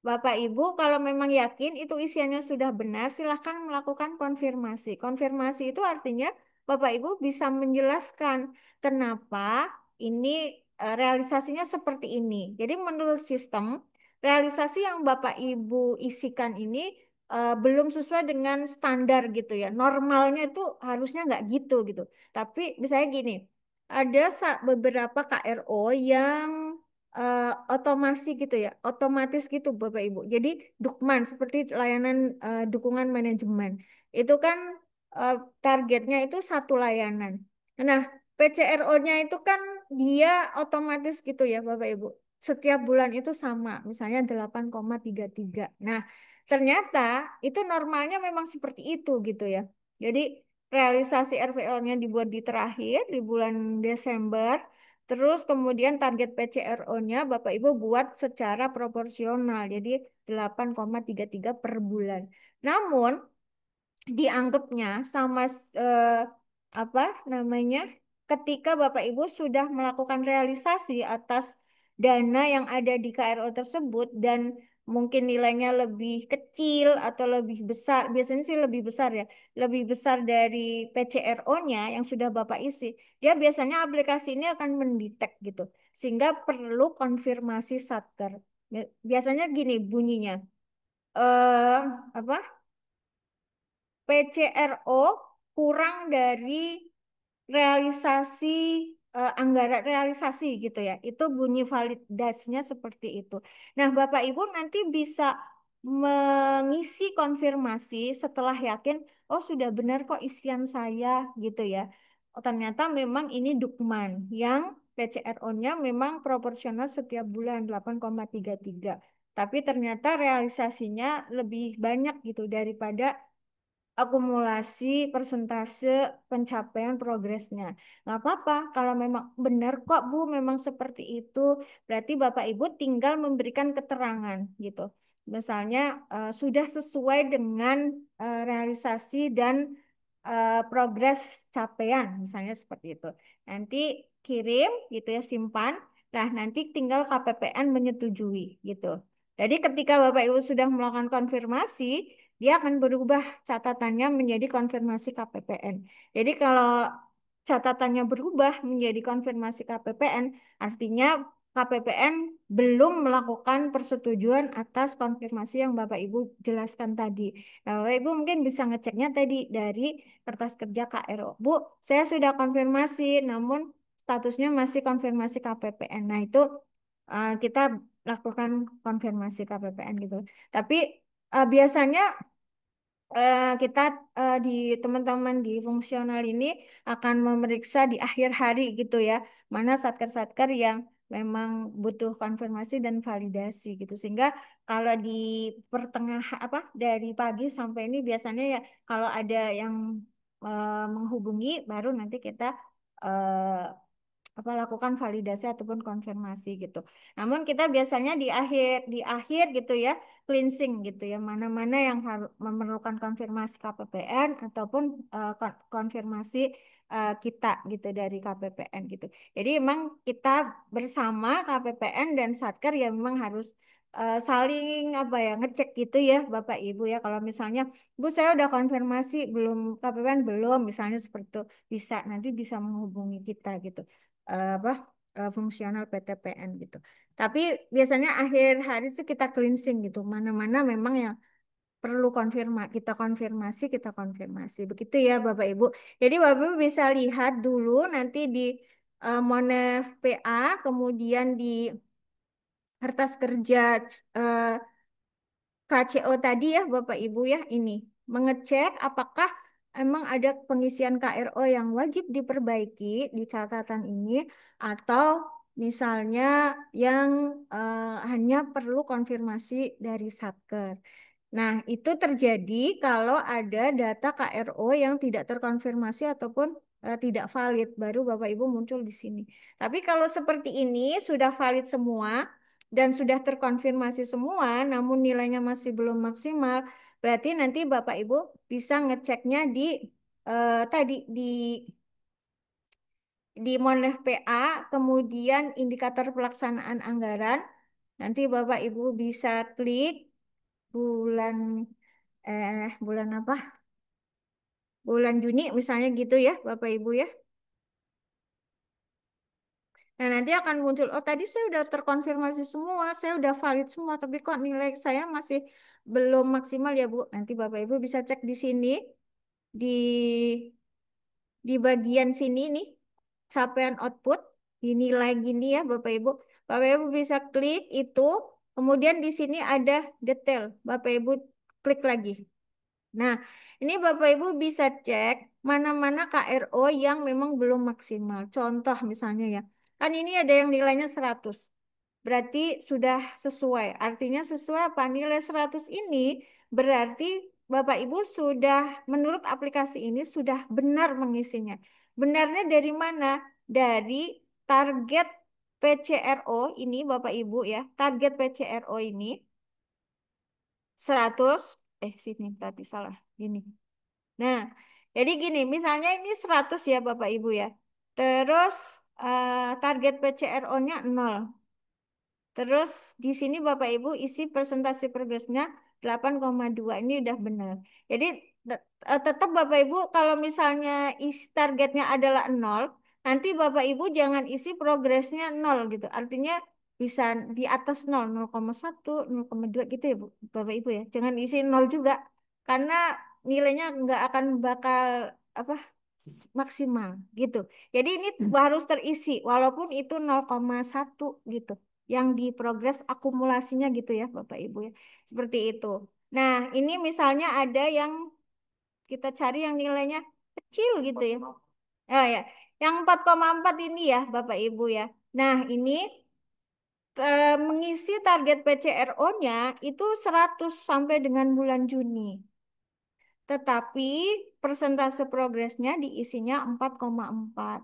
Bapak Ibu kalau memang yakin itu isiannya sudah benar, silahkan melakukan konfirmasi. Konfirmasi itu artinya Bapak Ibu bisa menjelaskan kenapa ini realisasinya seperti ini. Jadi menurut sistem, realisasi yang Bapak Ibu isikan ini belum sesuai dengan standar gitu ya. Normalnya itu harusnya nggak gitu gitu. Tapi misalnya gini, ada beberapa KRO yang otomasi gitu ya, otomatis gitu Bapak Ibu. Jadi Dukman seperti layanan dukungan manajemen. Itu kan eh, targetnya itu satu layanan. Nah, PCRO-nya itu kan dia otomatis gitu ya Bapak Ibu. Setiap bulan itu sama, misalnya 8,33. Nah, ternyata itu normalnya memang seperti itu gitu ya. Jadi realisasi RVL-nya dibuat di terakhir di bulan Desember, terus kemudian target PCRO-nya Bapak Ibu buat secara proporsional. Jadi 8,33 per bulan. Namun dianggapnya sama apa namanya ketika Bapak Ibu sudah melakukan realisasi atas dana yang ada di KRO tersebut dan mungkin nilainya lebih kecil atau lebih besar, biasanya sih lebih besar ya, lebih besar dari PCRO-nya yang sudah Bapak isi, dia biasanya aplikasi ini akan mendetek gitu, sehingga perlu konfirmasi satker. Biasanya gini bunyinya, eh apa? PCRO kurang dari realisasi anggaran realisasi gitu ya. Itu bunyi validasinya seperti itu. Nah, Bapak Ibu nanti bisa mengisi konfirmasi setelah yakin, oh sudah benar kok isian saya gitu ya. Oh, ternyata memang ini Dukman yang PCRO-nya memang proporsional setiap bulan 8,33. Tapi ternyata realisasinya lebih banyak gitu daripada akumulasi persentase pencapaian progresnya. Nggak apa-apa, kalau memang benar kok Bu, memang seperti itu, berarti Bapak Ibu tinggal memberikan keterangan gitu. Misalnya sudah sesuai dengan realisasi dan progres capaian, misalnya seperti itu. Nanti kirim gitu ya, simpan. Nah, nanti tinggal KPPN menyetujui gitu. Jadi ketika Bapak Ibu sudah melakukan konfirmasi, dia akan berubah catatannya menjadi konfirmasi KPPN. Jadi kalau catatannya berubah menjadi konfirmasi KPPN, artinya KPPN belum melakukan persetujuan atas konfirmasi yang Bapak Ibu jelaskan tadi. Nah, Bapak Ibu mungkin bisa ngeceknya tadi dari kertas kerja KRO. Bu, saya sudah konfirmasi, namun statusnya masih konfirmasi KPPN. Nah, itu kita lakukan konfirmasi KPPN gitu. Tapi biasanya kita di teman-teman di fungsional ini akan memeriksa di akhir hari gitu ya, mana satker-satker yang memang butuh konfirmasi dan validasi gitu. Sehingga kalau di pertengahan apa dari pagi sampai ini biasanya ya kalau ada yang menghubungi baru nanti kita eh, apa lakukan validasi ataupun konfirmasi gitu. Namun kita biasanya di akhir gitu ya cleansing gitu ya mana-mana yang harus memerlukan konfirmasi KPPN ataupun konfirmasi kita gitu dari KPPN gitu. Jadi memang kita bersama KPPN dan Satker ya memang harus saling apa ya ngecek gitu ya Bapak Ibu ya kalau misalnya Bu saya udah konfirmasi belum KPPN belum misalnya seperti itu bisa nanti bisa menghubungi kita gitu apa fungsional PTPN gitu. Tapi biasanya akhir hari sih kita cleansing gitu. Mana-mana memang yang perlu kita konfirmasi. Begitu ya Bapak Ibu. Jadi Bapak Ibu bisa lihat dulu nanti di Monef PA, kemudian di kertas kerja eh, KCO tadi ya Bapak Ibu ya ini mengecek apakah emang ada pengisian KRO yang wajib diperbaiki di catatan ini atau misalnya yang hanya perlu konfirmasi dari Satker. Nah, itu terjadi kalau ada data KRO yang tidak terkonfirmasi ataupun tidak valid, baru Bapak Ibu muncul di sini. Tapi kalau seperti ini sudah valid semua dan sudah terkonfirmasi semua, namun nilainya masih belum maksimal, berarti nanti Bapak Ibu bisa ngeceknya di tadi di Monef PA, kemudian indikator pelaksanaan anggaran. Nanti Bapak Ibu bisa klik bulan bulan apa? Bulan Juni misalnya gitu ya, Bapak Ibu ya. Nah, nanti akan muncul, oh tadi saya udah terkonfirmasi semua, saya udah valid semua, tapi kok nilai saya masih belum maksimal ya, Bu. Nanti Bapak Ibu bisa cek di sini, di di bagian sini nih, capaian output, dinilai gini ya, Bapak Ibu. Bapak Ibu bisa klik itu, kemudian di sini ada detail, Bapak Ibu klik lagi. Nah, ini Bapak Ibu bisa cek mana-mana KRO yang memang belum maksimal. Contoh misalnya ya, kan ini ada yang nilainya 100. Berarti sudah sesuai. Artinya sesuai apa? Nilai 100 ini berarti Bapak Ibu sudah, menurut aplikasi ini sudah benar mengisinya. Benarnya dari mana? Dari target PCRO ini Bapak Ibu ya. Target PCRO ini 100, sini berarti salah. Gini. Nah, jadi gini, misalnya ini 100 ya Bapak Ibu ya. Terus target PCRO-nya 0. Terus di sini Bapak Ibu isi persentase progresnya 8,2. Ini udah benar. Jadi tetap Bapak Ibu kalau misalnya isi targetnya adalah 0, nanti Bapak Ibu jangan isi progresnya 0 gitu. Artinya bisa di atas 0, 0,1, 0,2 gitu ya Bu, Bapak Ibu ya. Jangan isi 0 juga karena nilainya nggak akan bakal apa maksimal gitu. Jadi ini harus terisi walaupun itu 0,1 gitu yang di progres akumulasinya gitu ya Bapak Ibu ya. Seperti itu. Nah, ini misalnya ada yang kita cari yang nilainya kecil gitu ya. Oh ya, yang 4,4 ini ya Bapak Ibu ya. Nah, ini mengisi target PCRO-nya itu 100 sampai dengan bulan Juni. Tetapi persentase progresnya diisinya 4,4.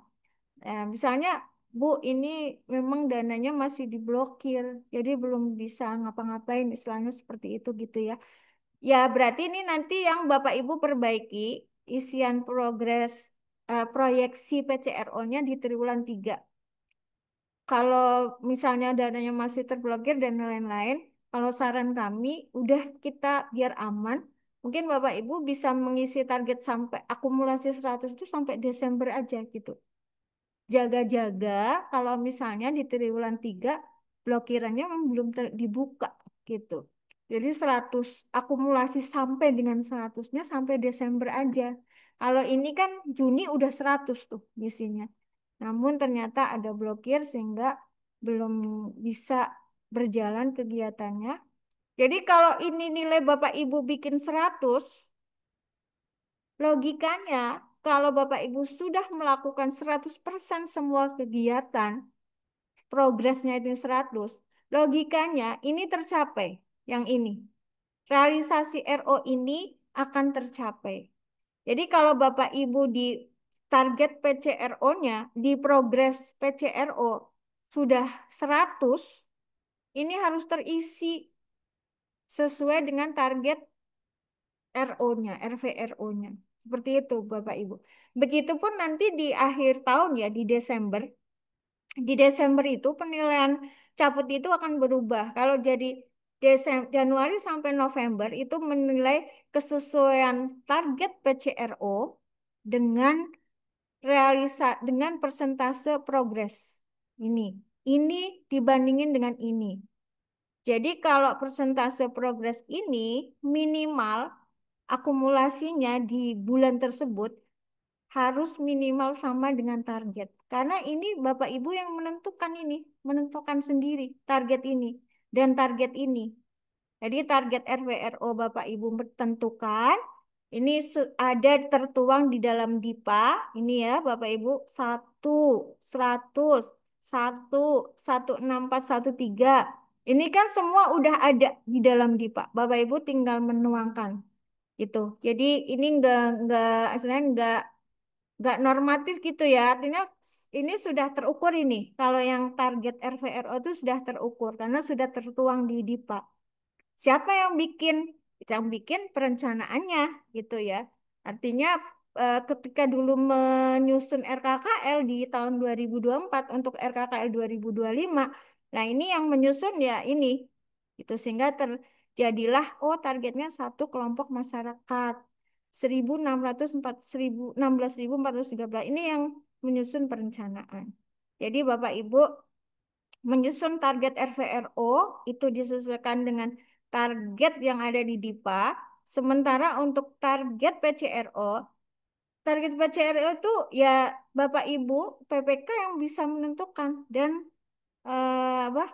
Misalnya, Bu, ini memang dananya masih diblokir, jadi belum bisa ngapa-ngapain, istilahnya seperti itu gitu ya. Ya, berarti ini nanti yang Bapak Ibu perbaiki isian progres proyeksi PCRO-nya di triwulan 3. Kalau misalnya dananya masih terblokir dan lain-lain, kalau saran kami, udah kita biar aman, mungkin Bapak Ibu bisa mengisi target sampai akumulasi 100 itu sampai Desember aja gitu. Jaga-jaga kalau misalnya di triwulan 3 blokirannya memang belum dibuka gitu. Jadi 100 akumulasi sampai dengan 100-nya sampai Desember aja. Kalau ini kan Juni udah 100 tuh misinya. Namun ternyata ada blokir sehingga belum bisa berjalan kegiatannya. Jadi kalau ini nilai Bapak Ibu bikin 100, logikanya kalau Bapak Ibu sudah melakukan 100% semua kegiatan, progresnya itu 100, logikanya ini tercapai, yang ini. Realisasi RO ini akan tercapai. Jadi kalau Bapak Ibu di target PCRO-nya, di progres PCRO sudah 100, ini harus terisi sesuai dengan target RO-nya, RVRO-nya. Seperti itu Bapak Ibu. Begitupun nanti di akhir tahun ya, di Desember. Di Desember itu penilaian cabut itu akan berubah. Kalau jadi Januari sampai November itu menilai kesesuaian target PCRO dengan dengan persentase progres. Ini. Ini dibandingin dengan ini. Jadi kalau persentase progres ini minimal akumulasinya di bulan tersebut harus minimal sama dengan target. Karena ini Bapak Ibu yang menentukan ini, menentukan sendiri target ini dan target ini. Jadi target RWRO Bapak Ibu tentukan, ini ada tertuang di dalam DIPA, ini ya Bapak Ibu, 1, 100, 1, 16413. Ini kan semua udah ada di dalam DIPA. Bapak Ibu tinggal menuangkan gitu. Jadi ini enggak istilahnya enggak normatif gitu ya. Artinya ini sudah terukur ini. Kalau yang target RVRO itu sudah terukur karena sudah tertuang di DIPA. Siapa yang bikin? Yang bikin perencanaannya gitu ya. Artinya ketika dulu menyusun RKKL di tahun 2024 untuk RKKL 2025, nah ini yang menyusun ya ini. Itu sehingga terjadilah targetnya satu kelompok masyarakat 16.413 ini yang menyusun perencanaan. Jadi Bapak Ibu menyusun target RVRO itu disesuaikan dengan target yang ada di DIPA. Sementara untuk target PCRO itu ya Bapak Ibu PPK yang bisa menentukan dan apa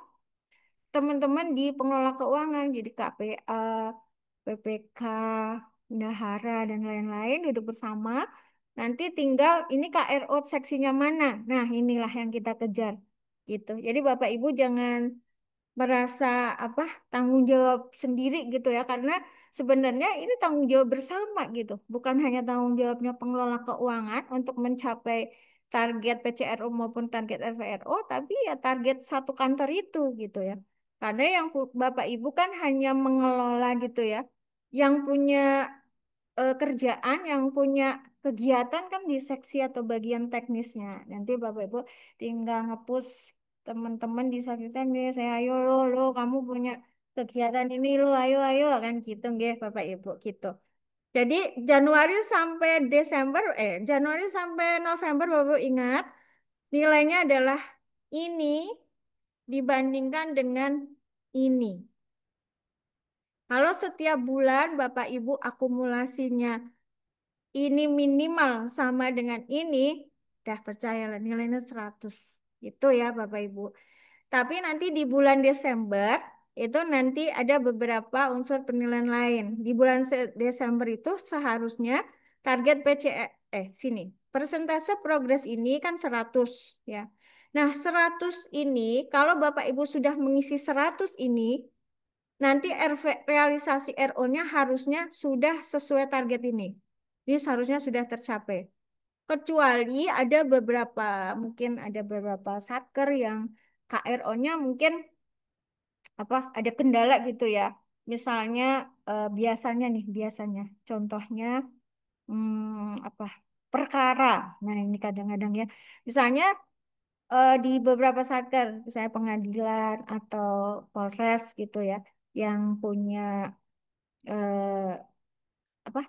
teman-teman di pengelola keuangan jadi KPA, PPK, bendahara dan lain-lain duduk bersama. Nanti tinggal ini KRO seksinya mana. Nah, inilah yang kita kejar gitu. Jadi Bapak Ibu jangan merasa apa tanggung jawab sendiri gitu ya karena sebenarnya ini tanggung jawab bersama gitu bukan hanya tanggung jawabnya pengelola keuangan untuk mencapai target PCRO maupun target RVRO tapi ya target satu kantor itu gitu ya karena yang Bapak Ibu kan hanya mengelola gitu ya yang punya kerjaan yang punya kegiatan kan di seksi atau bagian teknisnya. Nanti Bapak Ibu tinggal ngepush teman-teman di sekitar nih, saya ayo lo kamu punya kegiatan ini lo ayo ayo kan gitu nggih Bapak Ibu gitu. Jadi Januari sampai Januari sampai November Bapak ingat nilainya adalah ini dibandingkan dengan ini. Kalau setiap bulan Bapak Ibu akumulasinya ini minimal sama dengan ini, dah percayalah nilainya 100. Itu ya Bapak Ibu. Tapi nanti di bulan Desember itu nanti ada beberapa unsur penilaian lain. Di bulan Desember itu seharusnya target PCE sini. Persentase progres ini kan 100 ya. Nah, 100 ini kalau Bapak Ibu sudah mengisi 100 ini nanti realisasi RO-nya harusnya sudah sesuai target ini. Ini seharusnya sudah tercapai. Kecuali mungkin ada beberapa satker yang KRO-nya mungkin apa ada kendala gitu ya. Misalnya biasanya contohnya apa? perkara. Nah, ini kadang-kadang ya. Misalnya di beberapa satker, misalnya pengadilan atau Polres gitu ya, yang punya eh, apa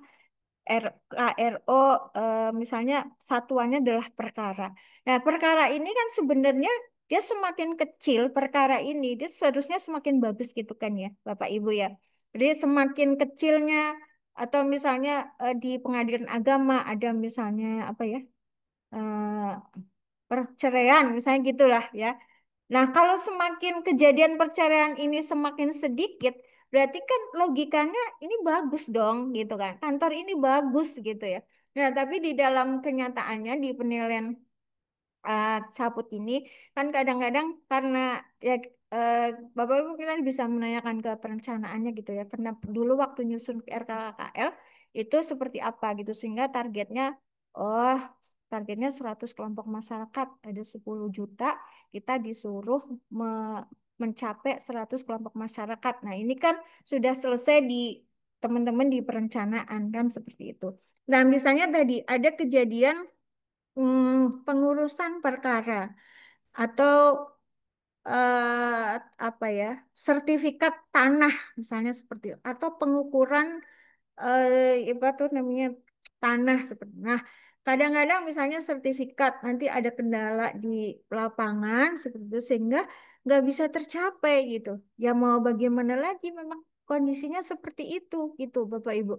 KRO, misalnya satuannya adalah perkara. Nah, perkara ini kan sebenarnya dia semakin kecil perkara ini, dia seharusnya semakin bagus gitu kan ya, Bapak Ibu ya. Jadi semakin kecilnya atau misalnya di pengadilan agama ada misalnya apa ya? eh, Perceraian misalnya gitulah ya. Nah, kalau semakin kejadian perceraian ini semakin sedikit, berarti kan logikanya ini bagus dong, gitu kan. Kantor ini bagus gitu ya. Nah, tapi di dalam kenyataannya di penilaian cabut ini kan kadang-kadang karena ya eh, Bapak Ibu kita bisa menanyakan ke perencanaannya gitu ya. Karena dulu waktu nyusun RKKL itu seperti apa gitu sehingga oh targetnya 100 kelompok masyarakat ada 10 juta kita disuruh mencapai 100 kelompok masyarakat. Nah, ini kan sudah selesai di teman-teman di perencanaan kan seperti itu. Nah, misalnya tadi ada kejadian pengurusan perkara atau apa ya sertifikat tanah misalnya seperti itu atau pengukuran apa tuh namanya tanah seperti nah kadang-kadang misalnya sertifikat nanti ada kendala di lapangan seperti itu sehingga nggak bisa tercapai gitu ya mau bagaimana lagi memang kondisinya seperti itu gitu Bapak Ibu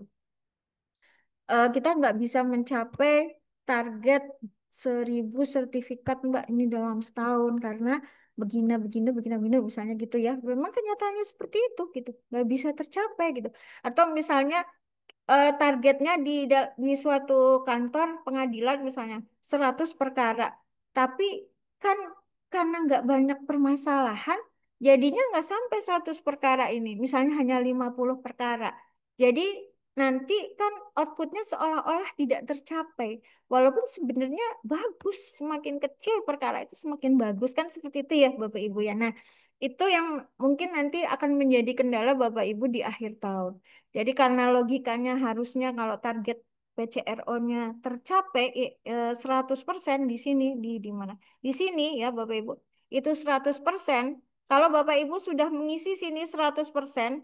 kita nggak bisa mencapai target 1.000 sertifikat Mbak ini dalam setahun karena begini misalnya gitu ya. Memang kenyataannya seperti itu gitu, nggak bisa tercapai gitu. Atau misalnya targetnya di suatu kantor pengadilan misalnya 100 perkara, tapi kan karena nggak banyak permasalahan, jadinya nggak sampai 100 perkara ini. Misalnya hanya 50 perkara. Jadi nanti kan outputnya seolah-olah tidak tercapai. Walaupun sebenarnya bagus, semakin kecil perkara itu semakin bagus kan seperti itu ya Bapak Ibu ya. Nah, itu yang mungkin nanti akan menjadi kendala Bapak Ibu di akhir tahun. Jadi karena logikanya harusnya kalau target PCRO-nya tercapai 100% di sini di mana? Di sini ya Bapak Ibu. Itu 100%. Kalau Bapak Ibu sudah mengisi sini 100%,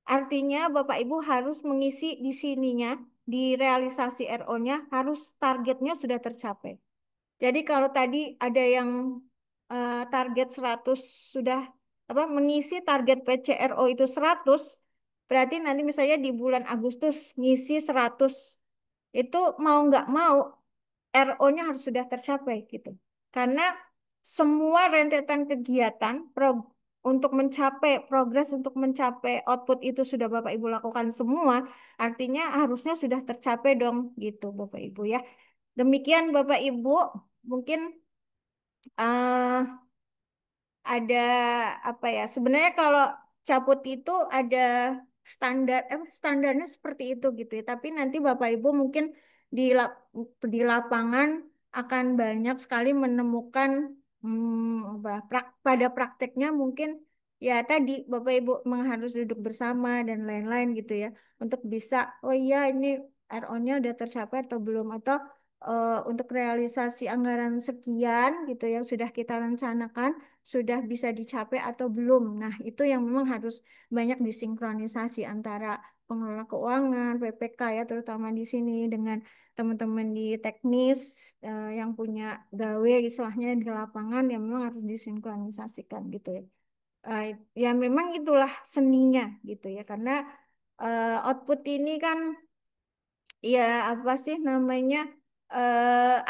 artinya Bapak Ibu harus mengisi di sininya di realisasi RO-nya harus targetnya sudah tercapai. Jadi kalau tadi ada yang target 100 sudah apa mengisi target PCRO itu 100, berarti nanti misalnya di bulan Agustus ngisi 100, itu mau nggak mau RO-nya harus sudah tercapai gitu. Karena semua rentetan kegiatan untuk mencapai progres untuk mencapai output itu sudah Bapak Ibu lakukan semua, artinya harusnya sudah tercapai dong gitu Bapak Ibu ya. Demikian Bapak Ibu, mungkin eh ada apa ya? Sebenarnya kalau cabut itu ada standarnya seperti itu gitu ya. Tapi nanti Bapak Ibu mungkin di di lapangan akan banyak sekali menemukan pada prakteknya mungkin ya tadi Bapak Ibu memang harus duduk bersama dan lain-lain gitu ya untuk bisa oh iya ini RO-nya udah tercapai atau belum atau untuk realisasi anggaran sekian gitu yang sudah kita rencanakan sudah bisa dicapai atau belum. Nah, itu yang memang harus banyak disinkronisasi antara pengelola keuangan, PPK ya, terutama di sini dengan teman-teman di teknis yang punya gawe istilahnya di lapangan yang memang harus disinkronisasikan gitu ya. Eh, Ya memang itulah seninya gitu ya, karena output ini kan ya apa sih namanya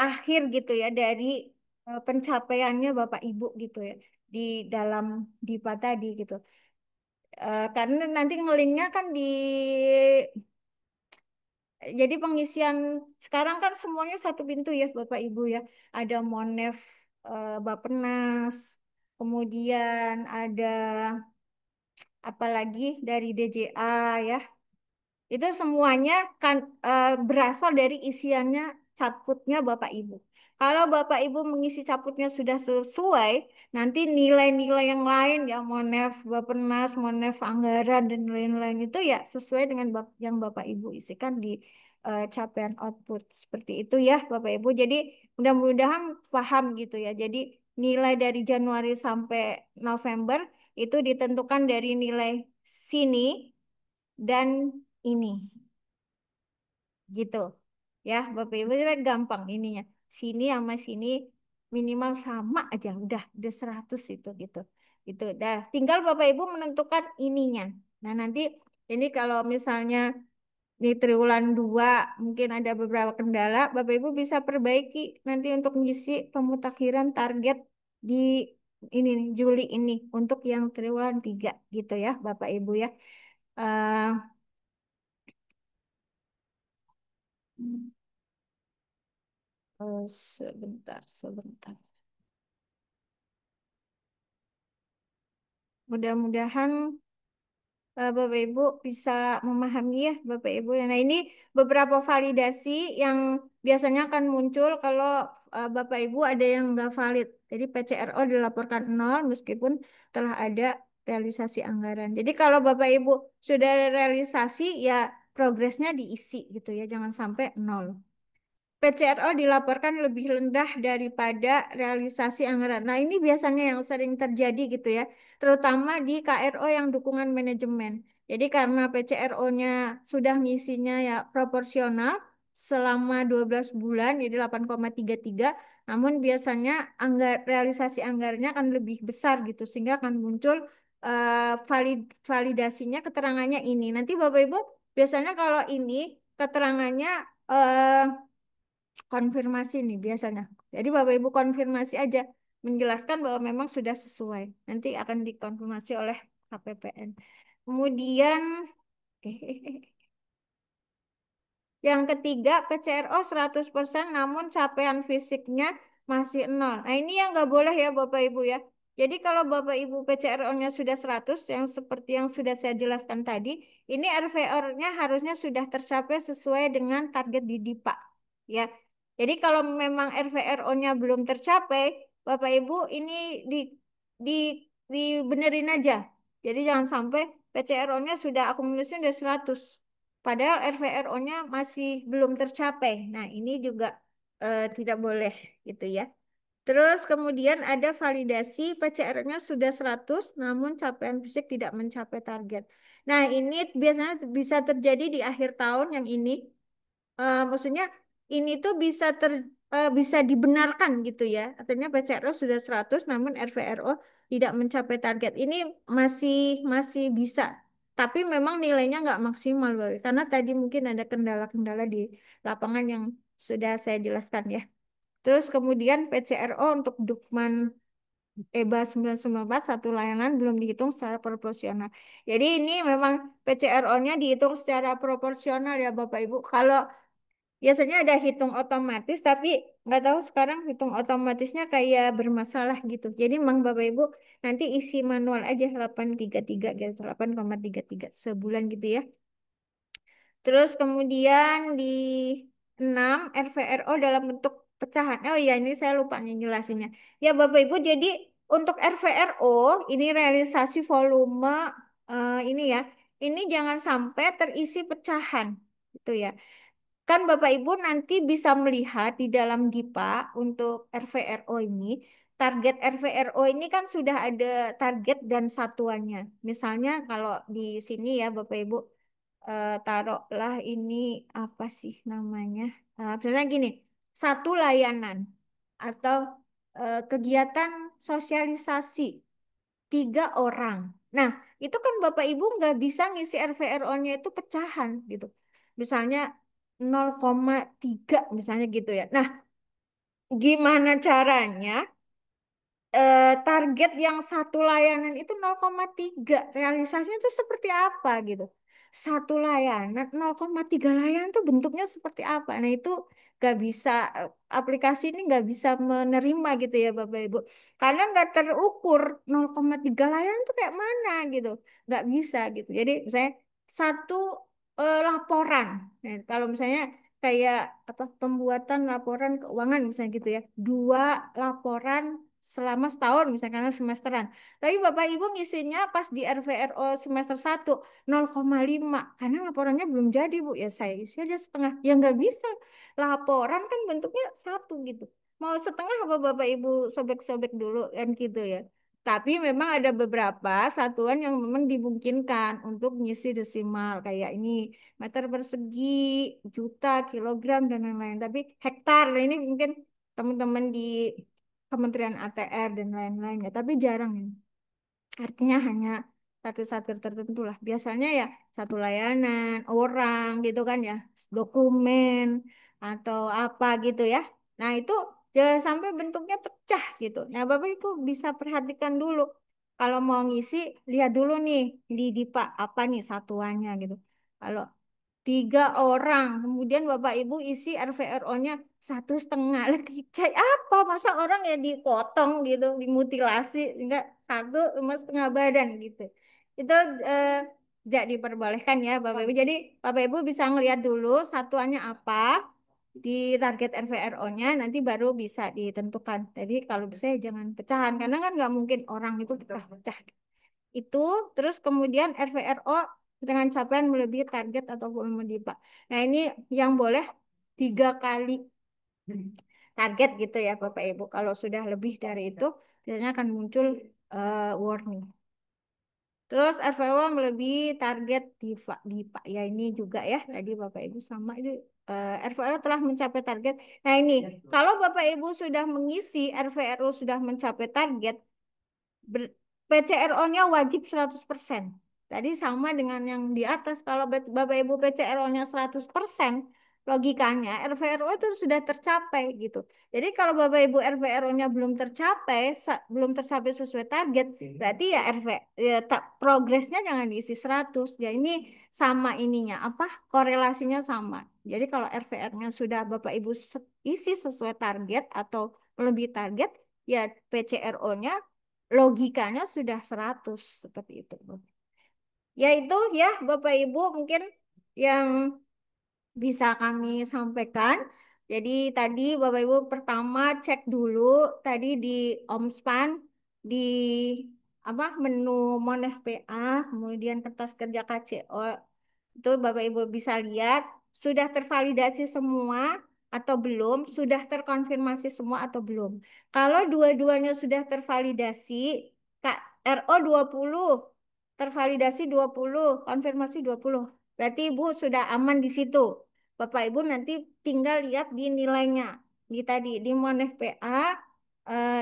akhir gitu ya dari pencapaiannya Bapak Ibu gitu ya di dalam DIPA tadi gitu. Karena nanti ngelinknya kan jadi pengisian sekarang kan semuanya satu pintu ya Bapak Ibu ya. Ada Monef Bappenas, kemudian ada apalagi dari DJA ya. Itu semuanya kan berasal dari isiannya caputnya Bapak Ibu. Kalau Bapak Ibu mengisi caputnya sudah sesuai, nanti nilai-nilai yang lain ya Monef Bappenas, Monef anggaran dan lain-lain itu ya sesuai dengan yang Bapak Ibu isikan di capaian output. Seperti itu ya Bapak Ibu. Jadi mudah-mudahan paham gitu ya. Jadi nilai dari Januari sampai November itu ditentukan dari nilai sini dan ini gitu. Ya Bapak Ibu itu kan gampang ininya. Sini sama sini minimal sama aja udah 100 itu gitu. Itu. Dah, tinggal Bapak Ibu menentukan ininya. Nah, nanti ini kalau misalnya di triwulan 2 mungkin ada beberapa kendala, Bapak Ibu bisa perbaiki nanti untuk ngisi pemutakhiran target di ini nih, Juli ini untuk yang triwulan 3 gitu ya Bapak Ibu ya. Eh, sebentar. Mudah-mudahan Bapak Ibu bisa memahami ya Bapak Ibu. Nah ini beberapa validasi yang biasanya akan muncul kalau Bapak Ibu ada yang nggak valid. Jadi PCRO dilaporkan nol meskipun telah ada realisasi anggaran. Jadi kalau Bapak Ibu sudah realisasi ya progresnya diisi gitu ya, jangan sampai nol. PCRO dilaporkan lebih rendah daripada realisasi anggaran. Nah, ini biasanya yang sering terjadi gitu ya, terutama di KRO yang dukungan manajemen. Jadi karena PCRO-nya sudah ngisinya ya proporsional selama 12 bulan, jadi 8,33, namun biasanya realisasi anggarannya akan lebih besar gitu, sehingga akan muncul validasinya keterangannya ini. Nanti Bapak Ibu biasanya kalau ini keterangannya eh, konfirmasi nih biasanya. Jadi Bapak Ibu konfirmasi aja, menjelaskan bahwa memang sudah sesuai. Nanti akan dikonfirmasi oleh KPPN. Kemudian yang ketiga, PCRO 100% namun capaian fisiknya masih nol. Nah, ini yang nggak boleh ya Bapak Ibu ya. Jadi kalau Bapak Ibu PCRO-nya sudah 100, yang seperti yang sudah saya jelaskan tadi, ini RVR-nya harusnya sudah tercapai sesuai dengan target di DIPA. Ya. Jadi kalau memang RVRO-nya belum tercapai, Bapak Ibu ini di dibenerin aja. Jadi jangan sampai PCRO-nya sudah akumulasi sudah 100. Padahal RVRO-nya masih belum tercapai. Nah, ini juga tidak boleh gitu ya. Terus kemudian ada validasi PCR-nya sudah 100 namun capaian fisik tidak mencapai target. Nah, ini biasanya bisa terjadi di akhir tahun yang ini. Maksudnya ini tuh bisa dibenarkan gitu ya. Artinya PCRO sudah 100 namun RVRO tidak mencapai target. Ini masih masih bisa. Tapi memang nilainya nggak maksimal, Bapak. Karena tadi mungkin ada kendala-kendala di lapangan yang sudah saya jelaskan ya. Terus kemudian PCRO untuk Dukman EBA 994 satu layanan belum dihitung secara proporsional. Jadi ini memang PCRO-nya dihitung secara proporsional ya Bapak Ibu. Kalau biasanya ada hitung otomatis, tapi nggak tahu sekarang hitung otomatisnya kayak bermasalah gitu. Jadi memang Bapak Ibu nanti isi manual aja 833 gitu, 8,33 sebulan gitu ya. Terus kemudian di 6 RVRO dalam bentuk pecahan. Oh iya ini saya lupa nih jelasinnya. Ya Bapak Ibu jadi untuk RVRO ini realisasi volume ini ya. Ini jangan sampai terisi pecahan gitu ya. Kan Bapak Ibu nanti bisa melihat di dalam DIPA untuk RVRO ini, target RVRO ini kan sudah ada target dan satuannya. Misalnya kalau di sini ya Bapak Ibu taruhlah ini apa sih namanya? Misalnya gini, satu layanan atau kegiatan sosialisasi 3 orang. Nah, itu kan Bapak Ibu nggak bisa ngisi RVRO-nya itu pecahan gitu. Misalnya 0,3 misalnya gitu ya. Nah, gimana caranya target yang satu layanan itu 0,3 realisasinya itu seperti apa gitu. Satu layanan 0,3 layanan itu bentuknya seperti apa. Nah itu gak bisa aplikasi ini nggak bisa menerima gitu ya Bapak Ibu karena nggak terukur 0,3 layanan itu kayak mana gitu nggak bisa gitu. Jadi misalnya satu laporan. Nah, kalau misalnya kayak apa pembuatan laporan keuangan misalnya gitu ya 2 laporan selama setahun misalkan semesteran. Tapi Bapak Ibu ngisinya pas di RVRO semester 1 0,5 karena laporannya belum jadi Bu. Ya saya isi aja setengah. Ya nggak bisa. Laporan kan bentuknya satu gitu. Mau setengah apa Bapak Ibu sobek-sobek dulu kan gitu ya. Tapi memang ada beberapa satuan yang memang dimungkinkan untuk ngisi desimal kayak ini meter persegi, juta, kilogram dan lain-lain. Tapi hektar nah ini mungkin teman-teman di Kementerian ATR dan lain-lain ya, tapi jarang ya. Artinya hanya satu-satu tertentu lah. Biasanya ya satu layanan, orang gitu kan ya, dokumen atau apa gitu ya. Nah itu jangan sampai bentuknya pecah gitu. Nah Bapak Ibu bisa perhatikan dulu. Kalau mau ngisi, lihat dulu nih di DIPA apa nih satuannya gitu. Kalau 3 orang, kemudian Bapak Ibu isi RVRO-nya 1,5. Lah, kayak apa? Masa orang ya dipotong gitu, dimutilasi, enggak satu cuma setengah badan gitu. Itu eh, tidak diperbolehkan ya Bapak Ibu. Jadi Bapak Ibu bisa ngelihat dulu satuannya apa di target RVRO-nya, nanti baru bisa ditentukan. Jadi kalau bisa ya jangan pecahan, karena kan nggak mungkin orang itu pecah-pecah itu terus kemudian RVRO dengan capaian melebihi target atau volume DIPA. Nah ini yang boleh 3 kali target gitu ya Bapak Ibu. Kalau sudah lebih dari itu biasanya akan muncul warning. Terus RVO melebihi target DIPA ya ini juga ya tadi Bapak Ibu sama itu RVO telah mencapai target. Nah ini kalau Bapak Ibu sudah mengisi RVRO sudah mencapai target PCRO-nya wajib 100%. Tadi sama dengan yang di atas. Kalau Bapak Ibu PCRO-nya 100%, logikanya RVRO itu sudah tercapai gitu. Jadi kalau Bapak Ibu RVRO-nya belum tercapai sesuai target, berarti ya ya, progresnya jangan diisi 100. Ya ini sama ininya apa? Korelasinya sama. Jadi kalau RVR-nya sudah Bapak Ibu isi sesuai target atau melebihi target, ya PCRO-nya logikanya sudah 100 seperti itu. Ya itu ya Bapak Ibu mungkin yang bisa kami sampaikan. Jadi tadi Bapak Ibu pertama cek dulu tadi di Omspan di apa menu Monef PA, kemudian kertas kerja KCO itu Bapak Ibu bisa lihat sudah tervalidasi semua atau belum, sudah terkonfirmasi semua atau belum. Kalau dua-duanya sudah tervalidasi, Kak RO 20 tervalidasi 20 konfirmasi 20. Berarti Ibu sudah aman di situ. Bapak Ibu nanti tinggal lihat di nilainya. Di tadi di Monef PA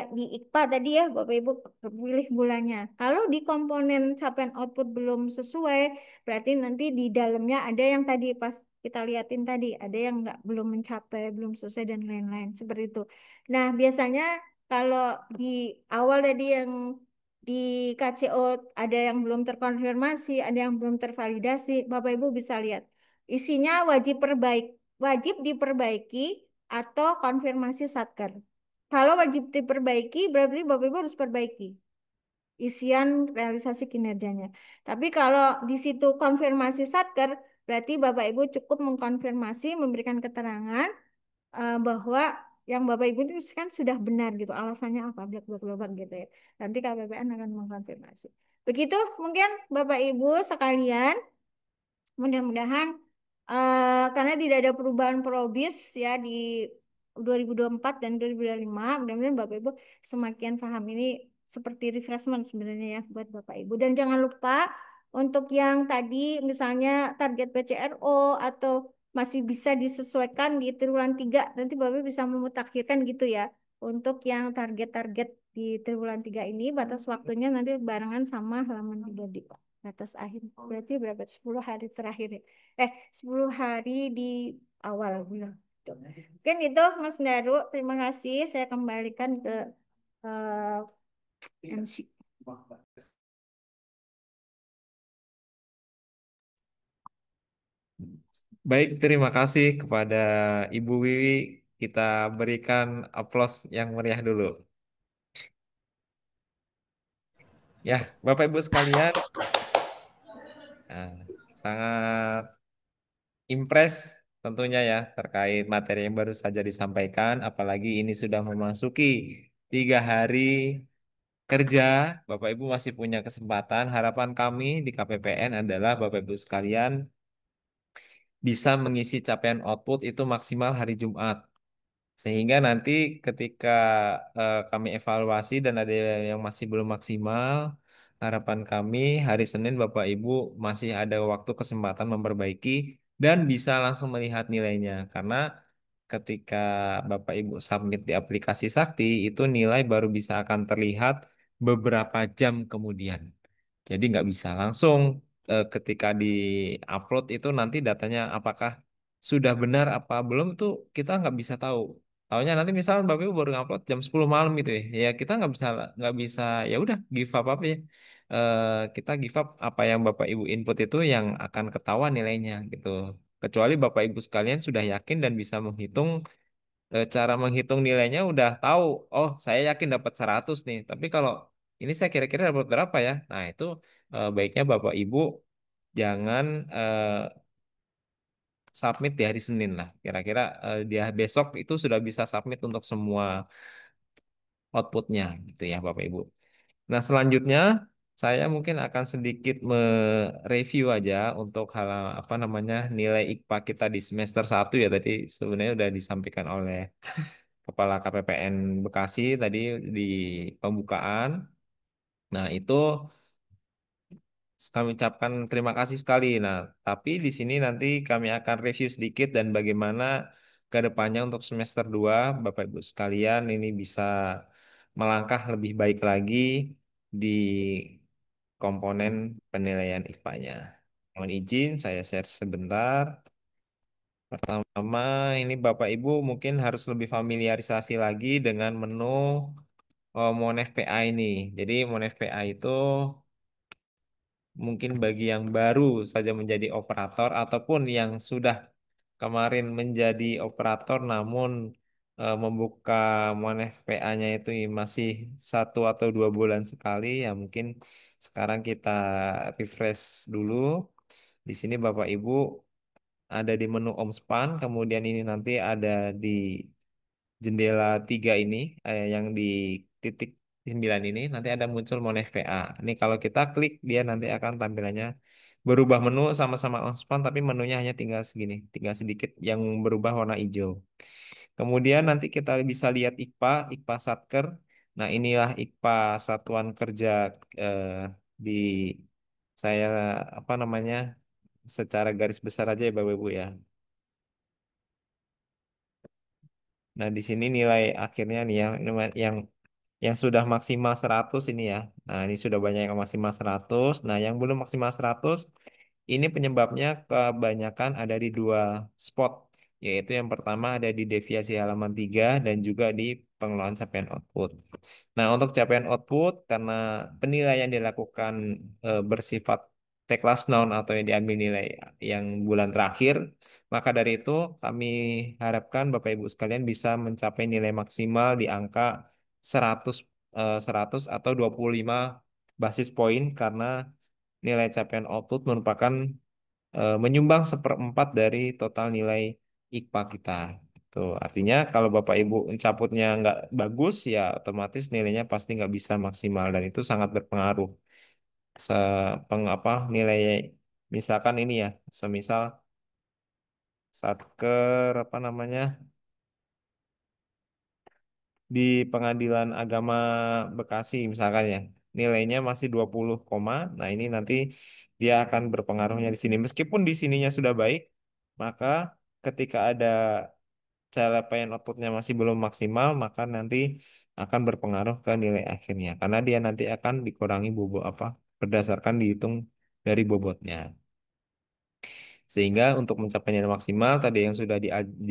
di IKPA tadi ya Bapak Ibu pilih bulannya. Kalau di komponen capaian output belum sesuai, berarti nanti di dalamnya ada yang tadi pas kita liatin tadi, ada yang nggak belum mencapai, belum sesuai dan lain-lain seperti itu. Nah, biasanya kalau di awal tadi yang di KCO ada yang belum terkonfirmasi, ada yang belum tervalidasi, Bapak Ibu bisa lihat. Isinya wajib diperbaiki atau konfirmasi satker. Kalau wajib diperbaiki, berarti Bapak Ibu harus perbaiki isian realisasi kinerjanya. Tapi kalau di situ konfirmasi satker, berarti Bapak Ibu cukup mengkonfirmasi, memberikan keterangan bahwa yang Bapak Ibu itu kan sudah benar gitu, alasannya apa, blak gitu ya. Nanti KPPN akan mengkonfirmasi. Begitu mungkin Bapak Ibu sekalian. Mudah-mudahan karena tidak ada perubahan probis ya di 2024 dan 2025, mudah-mudahan Bapak Ibu semakin paham ini seperti refreshment sebenarnya ya buat Bapak Ibu. Dan jangan lupa untuk yang tadi misalnya target PCRO atau masih bisa disesuaikan di triwulan 3 nanti Bapak Ibu bisa memutakhirkan gitu ya. Untuk yang target-target di triwulan 3 ini batas waktunya nanti barengan sama halaman 3 di batas akhir berarti berapa 10 hari terakhir ya 10 hari di awal bulan. Tuh. Mungkin itu Mas Daru, terima kasih saya kembalikan ke MC. Baik, terima kasih kepada Ibu Wiwi. Kita berikan aplaus yang meriah dulu. Ya, Bapak Ibu sekalian, nah, sangat impress tentunya ya terkait materi yang baru saja disampaikan, apalagi ini sudah memasuki 3 hari kerja, Bapak Ibu masih punya kesempatan. Harapan kami di KPPN adalah Bapak Ibu sekalian bisa mengisi capaian output itu maksimal hari Jumat. Sehingga nanti ketika kami evaluasi dan ada yang masih belum maksimal, harapan kami hari Senin Bapak Ibu masih ada waktu kesempatan memperbaiki dan bisa langsung melihat nilainya. Karena ketika Bapak Ibu submit di aplikasi Sakti, itu nilai baru bisa akan terlihat beberapa jam kemudian. Jadi nggak bisa langsung ketika di-upload itu nanti datanya apakah sudah benar apa belum itu kita nggak bisa tahu. Taunya nanti misalnya Bapak Ibu baru ngupload jam 10 malam gitu ya. Ya kita nggak bisa ya udah give up apa ya. Kita give up apa yang Bapak Ibu input itu yang akan ketahuan nilainya gitu. Kecuali Bapak Ibu sekalian sudah yakin dan bisa menghitung cara menghitung nilainya udah tahu, oh saya yakin dapat 100 nih. Tapi kalau ini saya kira-kira dapat berapa ya? Nah, itu baiknya Bapak Ibu jangan submit di hari Senin lah. Kira-kira dia besok itu sudah bisa submit untuk semua outputnya gitu ya Bapak Ibu. Nah, selanjutnya saya mungkin akan sedikit mereview aja untuk hal apa namanya nilai IKPA kita di semester 1 ya tadi sebenarnya udah disampaikan oleh Kepala KPPN Bekasi tadi di pembukaan. Nah, itu kami ucapkan terima kasih sekali. Nah, tapi di sini nanti kami akan review sedikit dan bagaimana ke depannya untuk semester 2 Bapak Ibu sekalian ini bisa melangkah lebih baik lagi di komponen penilaian IPA-nya. Mohon izin saya share sebentar. Pertama, ini Bapak Ibu mungkin harus lebih familiarisasi lagi dengan menu Monef PA ini. Jadi Monef PA itu mungkin bagi yang baru saja menjadi operator ataupun yang sudah kemarin menjadi operator namun membuka Monef PA-nya itu masih 1 atau 2 bulan sekali ya mungkin sekarang kita refresh dulu. Di sini Bapak Ibu ada di menu Omspan, kemudian ini nanti ada di jendela 3 ini yang di titik 9 ini nanti ada muncul Monef PA. Ini kalau kita klik dia nanti akan tampilannya berubah menu sama-sama on tapi menunya hanya tinggal segini, tinggal sedikit yang berubah warna hijau. Kemudian nanti kita bisa lihat IKPA Satker. Nah, inilah IKPA Satuan Kerja eh, di saya apa namanya secara garis besar aja ya Bapak Ibu ya. Nah, di sini nilai akhirnya nih yang sudah maksimal 100 ini ya. Nah, ini sudah banyak yang maksimal 100. Nah, yang belum maksimal 100 ini penyebabnya kebanyakan ada di 2 spot. Yaitu yang pertama ada di deviasi halaman 3 dan juga di pengelolaan capaian output. Nah, untuk capaian output karena penilaian dilakukan bersifat take last noun atau yang diambil nilai yang bulan terakhir, maka dari itu kami harapkan Bapak Ibu sekalian bisa mencapai nilai maksimal di angka 100 100 atau 25 basis poin karena nilai capaian output merupakan menyumbang 1/4 dari total nilai IKPA kita. Tuh, artinya kalau Bapak Ibu mencaputnya nggak bagus ya otomatis nilainya pasti nggak bisa maksimal dan itu sangat berpengaruh. Apa nilai misalkan ini ya, semisal Satker apa namanya di Pengadilan Agama Bekasi misalkan ya nilainya masih 20 koma. Nah, ini nanti dia akan berpengaruhnya di sini. Meskipun di sininya sudah baik, maka ketika ada capaian outputnya masih belum maksimal, maka nanti akan berpengaruh ke nilai akhirnya. Karena dia nanti akan dikurangi bobot apa berdasarkan dihitung dari bobotnya. Sehingga untuk mencapai nilai maksimal tadi yang sudah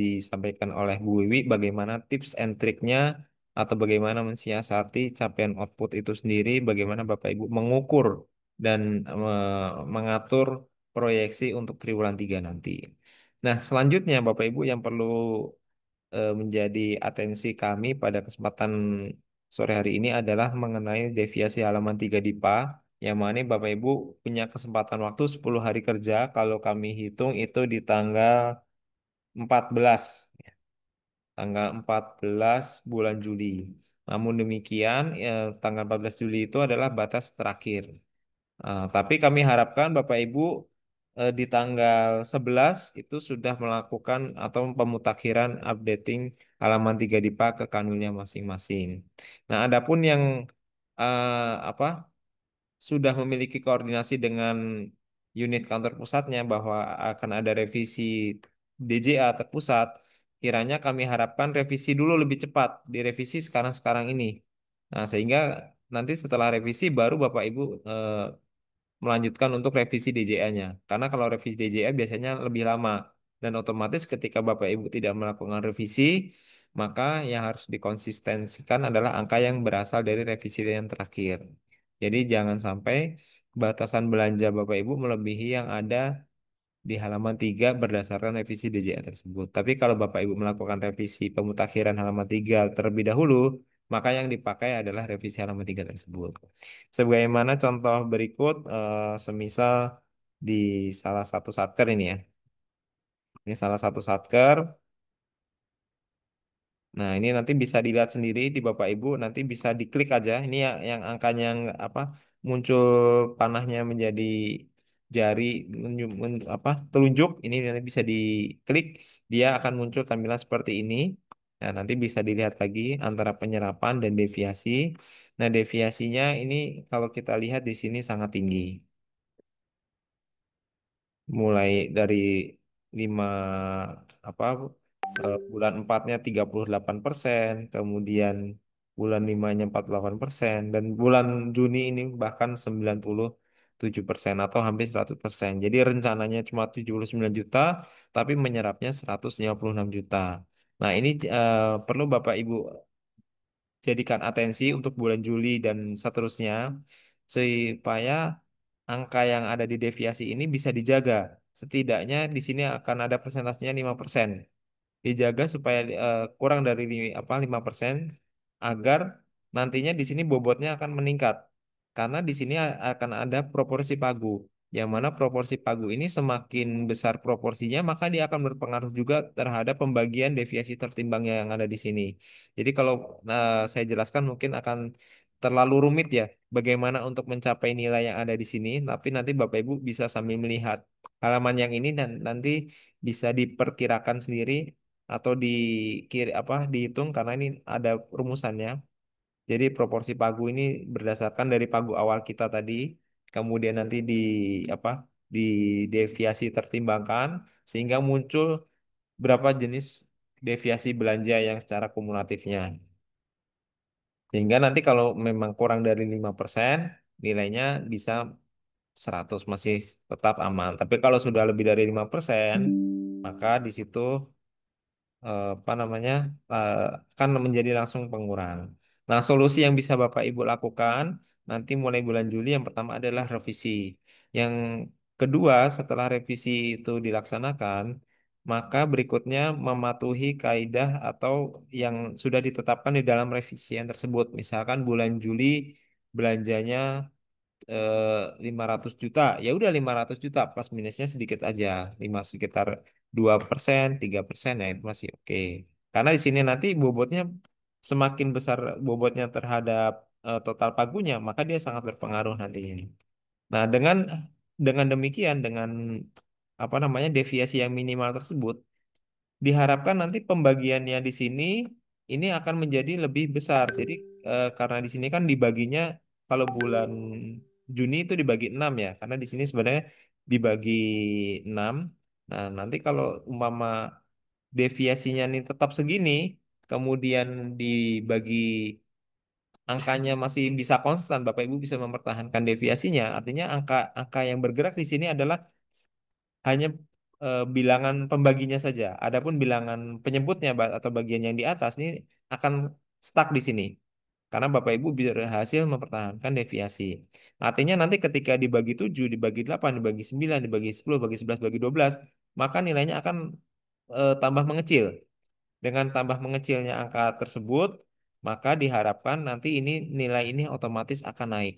disampaikan oleh Bu Wiwi, bagaimana tips and triknya atau bagaimana mensiasati capaian output itu sendiri, bagaimana Bapak Ibu mengukur dan mengatur proyeksi untuk triwulan 3 nanti. Nah, selanjutnya Bapak Ibu yang perlu menjadi atensi kami pada kesempatan sore hari ini adalah mengenai deviasi halaman 3 DIPA yang mana Bapak Ibu punya kesempatan waktu 10 hari kerja kalau kami hitung itu di tanggal 14 tanggal 14 bulan Juli. Namun demikian, tanggal 14 Juli itu adalah batas terakhir. Tapi kami harapkan Bapak Ibu di tanggal 11 itu sudah melakukan atau pemutakhiran updating halaman 3 DIPA ke kanwilnya masing-masing. Nah, adapun yang apa sudah memiliki koordinasi dengan unit kantor pusatnya bahwa akan ada revisi DJA terpusat, kiranya kami harapkan revisi dulu lebih cepat, direvisi sekarang-sekarang ini. Nah, sehingga nanti setelah revisi baru Bapak Ibu melanjutkan untuk revisi DJA-nya. Karena kalau revisi DJA biasanya lebih lama. Dan otomatis ketika Bapak Ibu tidak melakukan revisi, maka yang harus dikonsistensikan adalah angka yang berasal dari revisi yang terakhir. Jadi jangan sampai batasan belanja Bapak Ibu melebihi yang ada di halaman 3 berdasarkan revisi DJA tersebut. Tapi kalau Bapak Ibu melakukan revisi pemutakhiran halaman 3 terlebih dahulu, maka yang dipakai adalah revisi halaman 3 tersebut. Sebagaimana contoh berikut, semisal di salah satu satker ini ya. Ini salah satu satker. Nah, ini nanti bisa dilihat sendiri di Bapak Ibu, nanti bisa diklik aja. Ini yang angkanya yang apa muncul panahnya menjadi jari telunjuk. Ini nanti bisa diklik, dia akan muncul tampilan seperti ini. Nah, nanti bisa dilihat lagi antara penyerapan dan deviasi. Nah, deviasinya ini kalau kita lihat di sini sangat tinggi. Mulai dari 5 apa bulan empatnya 38%, kemudian bulan limanya 48%, dan bulan Juni ini bahkan 97% atau hampir 100%. Jadi rencananya cuma 79 juta, tapi menyerapnya 156 juta. Nah, ini perlu Bapak Ibu jadikan atensi untuk bulan Juli dan seterusnya, supaya angka yang ada di deviasi ini bisa dijaga. Setidaknya di sini akan ada persentasenya 5%. Dijaga supaya kurang dari 5% agar nantinya di sini bobotnya akan meningkat. Karena di sini akan ada proporsi pagu. Yang mana proporsi pagu ini semakin besar proporsinya, maka dia akan berpengaruh juga terhadap pembagian deviasi tertimbang yang ada di sini. Jadi kalau saya jelaskan mungkin akan terlalu rumit ya, bagaimana untuk mencapai nilai yang ada di sini. Tapi nanti Bapak Ibu bisa sambil melihat halaman yang ini dan nanti bisa diperkirakan sendiri atau dihitung karena ini ada rumusannya. Jadi proporsi pagu ini berdasarkan dari pagu awal kita tadi, kemudian nanti apa di deviasi tertimbangkan sehingga muncul berapa jenis deviasi belanja yang secara kumulatifnya. Sehingga nanti kalau memang kurang dari 5% nilainya bisa 100 masih tetap aman. Tapi kalau sudah lebih dari 5%, maka di situ apa namanya eh, kan menjadi langsung pengurang. Nah, solusi yang bisa Bapak Ibu lakukan nanti mulai bulan Juli yang pertama adalah revisi. Yang kedua, setelah revisi itu dilaksanakan, maka berikutnya mematuhi kaidah atau yang sudah ditetapkan di dalam revisian tersebut. Misalkan bulan Juli belanjanya 500 juta, ya udah 500 juta plus minusnya sedikit aja, sekitar 2%, 3% ya itu masih oke. Karena di sini nanti bobotnya semakin besar bobotnya terhadap total pagunya, maka dia sangat berpengaruh nantinya. Nah, dengan demikian, dengan apa namanya deviasi yang minimal tersebut, diharapkan nanti pembagiannya di sini ini akan menjadi lebih besar. Jadi karena di sini kan dibaginya kalau bulan Juni itu dibagi 6 ya, karena di sini sebenarnya dibagi 6. Nah, nanti kalau umpama deviasinya ini tetap segini, kemudian dibagi angkanya masih bisa konstan, Bapak Ibu bisa mempertahankan deviasinya. Artinya angka yang bergerak di sini adalah hanya bilangan pembaginya saja. Adapun bilangan penyebutnya atau bagian yang di atas ini akan stuck di sini. Karena Bapak Ibu berhasil mempertahankan deviasi. Artinya nanti ketika dibagi 7, dibagi 8, dibagi 9, dibagi 10, bagi 11, bagi 12, maka nilainya akan tambah mengecil. Dengan tambah mengecilnya angka tersebut, maka diharapkan nanti nilai ini otomatis akan naik.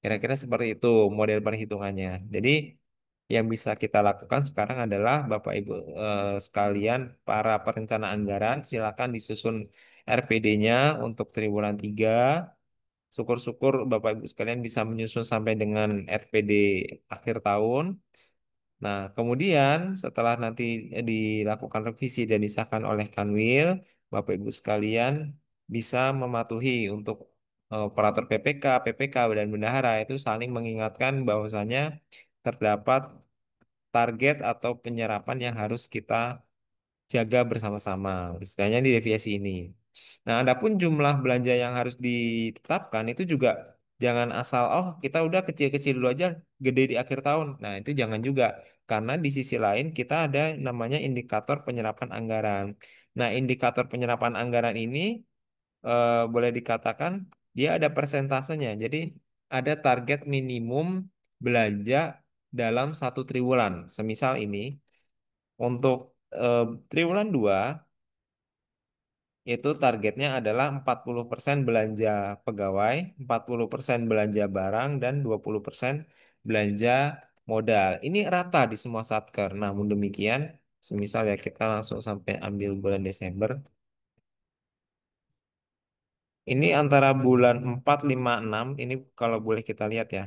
Kira-kira seperti itu model perhitungannya. Jadi yang bisa kita lakukan sekarang adalah Bapak Ibu sekalian para perencana anggaran silakan disusun RPD-nya untuk triwulan 3. Syukur-syukur Bapak Ibu sekalian bisa menyusun sampai dengan RPD akhir tahun. Nah, kemudian setelah nanti dilakukan revisi dan disahkan oleh Kanwil, Bapak Ibu sekalian bisa mematuhi untuk operator PPK, PPK dan bendahara itu saling mengingatkan bahwasanya terdapat target atau penyerapan yang harus kita jaga bersama-sama. Istilahnya di deviasi ini. Nah, adapun jumlah belanja yang harus ditetapkan itu juga jangan asal oh kita udah kecil-kecil dulu aja, gede di akhir tahun. Nah, itu jangan juga karena di sisi lain kita ada namanya indikator penyerapan anggaran. Nah, indikator penyerapan anggaran ini boleh dikatakan dia ada persentasenya. Jadi ada target minimum belanja dalam satu triwulan. Semisal ini untuk triwulan 2 itu targetnya adalah 40% belanja pegawai, 40% belanja barang, dan 20% belanja modal. Ini rata di semua satker. Namun demikian, semisal ya kita langsung sampai ambil bulan Desember. Ini antara bulan 4, 5, 6, ini kalau boleh kita lihat ya.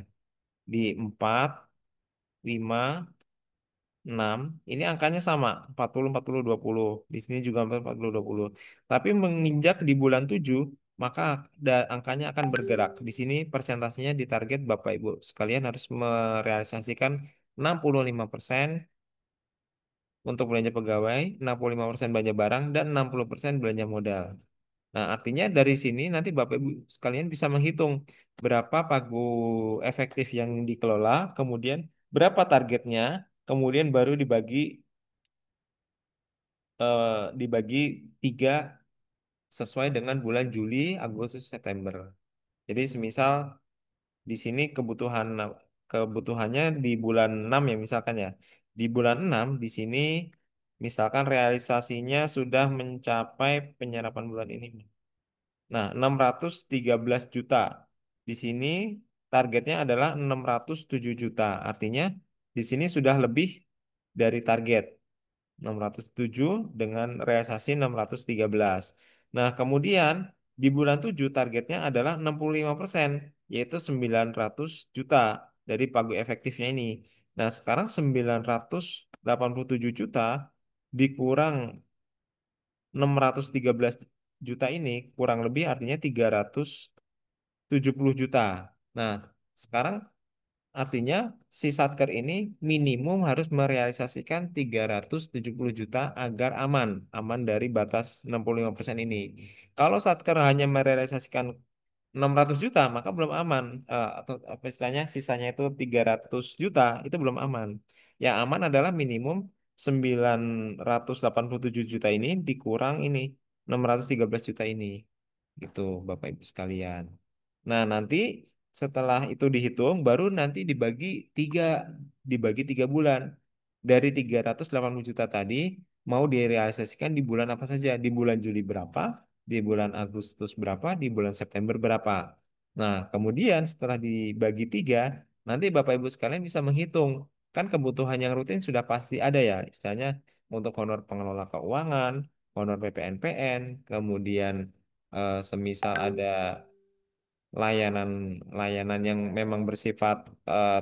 Di 4, 5, 6 ini angkanya sama 40 40 20. Di sini juga 40 40 20. Tapi menginjak di bulan 7 maka angkanya akan bergerak. Di sini persentasenya di target Bapak Ibu sekalian harus merealisasikan 65% untuk belanja pegawai, 65% belanja barang, dan 60% belanja modal. Nah, artinya dari sini nanti Bapak Ibu sekalian bisa menghitung berapa pagu efektif yang dikelola, kemudian berapa targetnya, kemudian baru eh, dibagi 3 sesuai dengan bulan Juli, Agustus, September. Jadi semisal di sini kebutuhannya di bulan 6 ya misalkan ya. Di bulan 6 di sini misalkan realisasinya sudah mencapai penyerapan bulan ini. Nah, 613 juta. Di sini targetnya adalah 607 juta. Artinya di sini sudah lebih dari target. 607 dengan realisasi 613. Nah, kemudian di bulan 7 targetnya adalah 65%, yaitu 900 juta dari pagu efektifnya ini. Nah, sekarang 987 juta dikurang 613 juta ini kurang lebih artinya 370 juta. Nah, sekarang artinya si Satker ini minimum harus merealisasikan 370 juta agar aman, aman dari batas 65% ini. Kalau Satker hanya merealisasikan 600 juta, maka belum aman. Atau apa istilahnya, sisanya itu 300 juta, itu belum aman. Yang aman adalah minimum 987 juta ini dikurang ini, 613 juta ini. Gitu, Bapak Ibu sekalian. Nah, nanti setelah itu dihitung, baru nanti dibagi 3 bulan. Dari 380 juta tadi, mau direalisasikan di bulan apa saja? Di bulan Juli berapa? Di bulan Agustus berapa? Di bulan September berapa? Nah, kemudian setelah dibagi 3, nanti Bapak Ibu sekalian bisa menghitung. Kan kebutuhan yang rutin sudah pasti ada ya, istilahnya untuk honor pengelola keuangan, honor PPNPN, kemudian semisal ada layanan layanan yang memang bersifat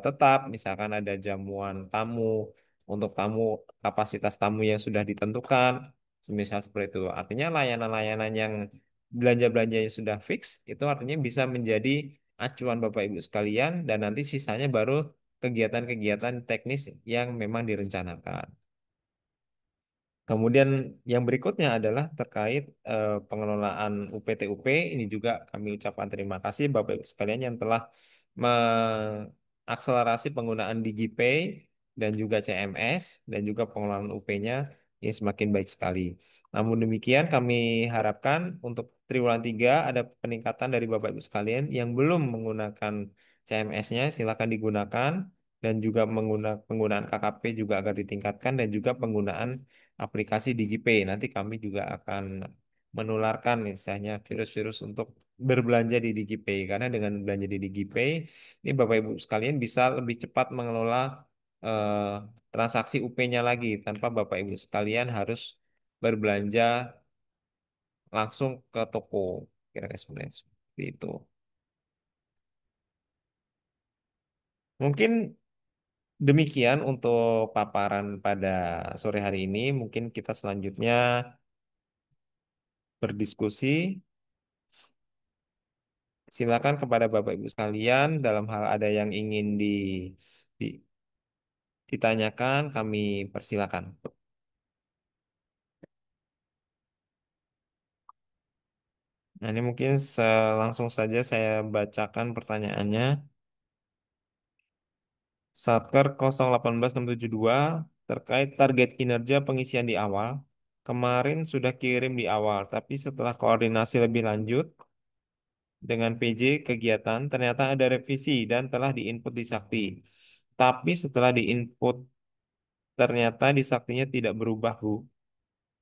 tetap, misalkan ada jamuan tamu untuk tamu kapasitas tamu yang sudah ditentukan, semisal seperti itu. Artinya layanan-layanan yang belanja-belanja yang sudah fix itu artinya bisa menjadi acuan Bapak Ibu sekalian dan nanti sisanya baru kegiatan-kegiatan teknis yang memang direncanakan. Kemudian yang berikutnya adalah terkait pengelolaan UPT-UP. Ini juga kami ucapkan terima kasih Bapak Ibu sekalian yang telah mengakselerasi penggunaan DigiPay dan juga CMS dan juga pengelolaan UP-nya yang semakin baik sekali. Namun demikian kami harapkan untuk triwulan 3 ada peningkatan dari Bapak Ibu sekalian yang belum menggunakan CMS-nya silakan digunakan dan juga penggunaan KKP juga agar ditingkatkan dan juga penggunaan aplikasi DigiPay. Nanti kami juga akan menularkan misalnya virus-virus untuk berbelanja di DigiPay karena dengan belanja di DigiPay ini Bapak Ibu sekalian bisa lebih cepat mengelola eh, transaksi UP-nya lagi tanpa Bapak Ibu sekalian harus berbelanja langsung ke toko. Kira-kira seperti itu. Mungkin demikian untuk paparan pada sore hari ini. Mungkin kita selanjutnya berdiskusi. Silakan kepada Bapak Ibu sekalian dalam hal ada yang ingin di- ditanyakan, kami persilakan. Nah, ini mungkin langsung saja saya bacakan pertanyaannya. Satker 018672 terkait target kinerja pengisian di awal. Kemarin sudah kirim di awal, tapi setelah koordinasi lebih lanjut dengan PJ kegiatan, ternyata ada revisi dan telah diinput di Sakti. Tapi setelah diinput, ternyata di Saktinya tidak berubah, Bu.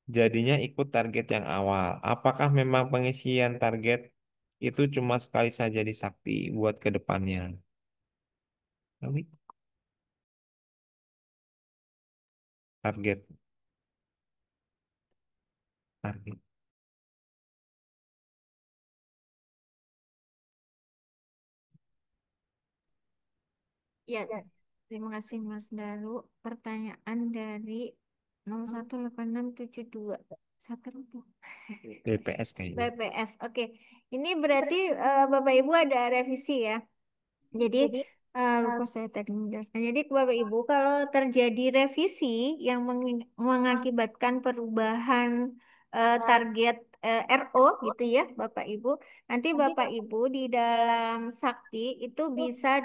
Jadinya ikut target yang awal. Apakah memang pengisian target itu cuma sekali saja di Sakti buat ke depannya? Tapi target, target. Ya, terima kasih Mas Daru. Pertanyaan dari 018672. Satu lupa. BPS kayaknya. BPS. Oke. Ini berarti Bapak Ibu ada revisi ya. Jadi lupa saya tadi menjelaskan. Jadi Bapak Ibu kalau terjadi revisi yang mengakibatkan perubahan target RO gitu ya Bapak Ibu. Nanti Bapak Ibu di dalam Sakti itu bisa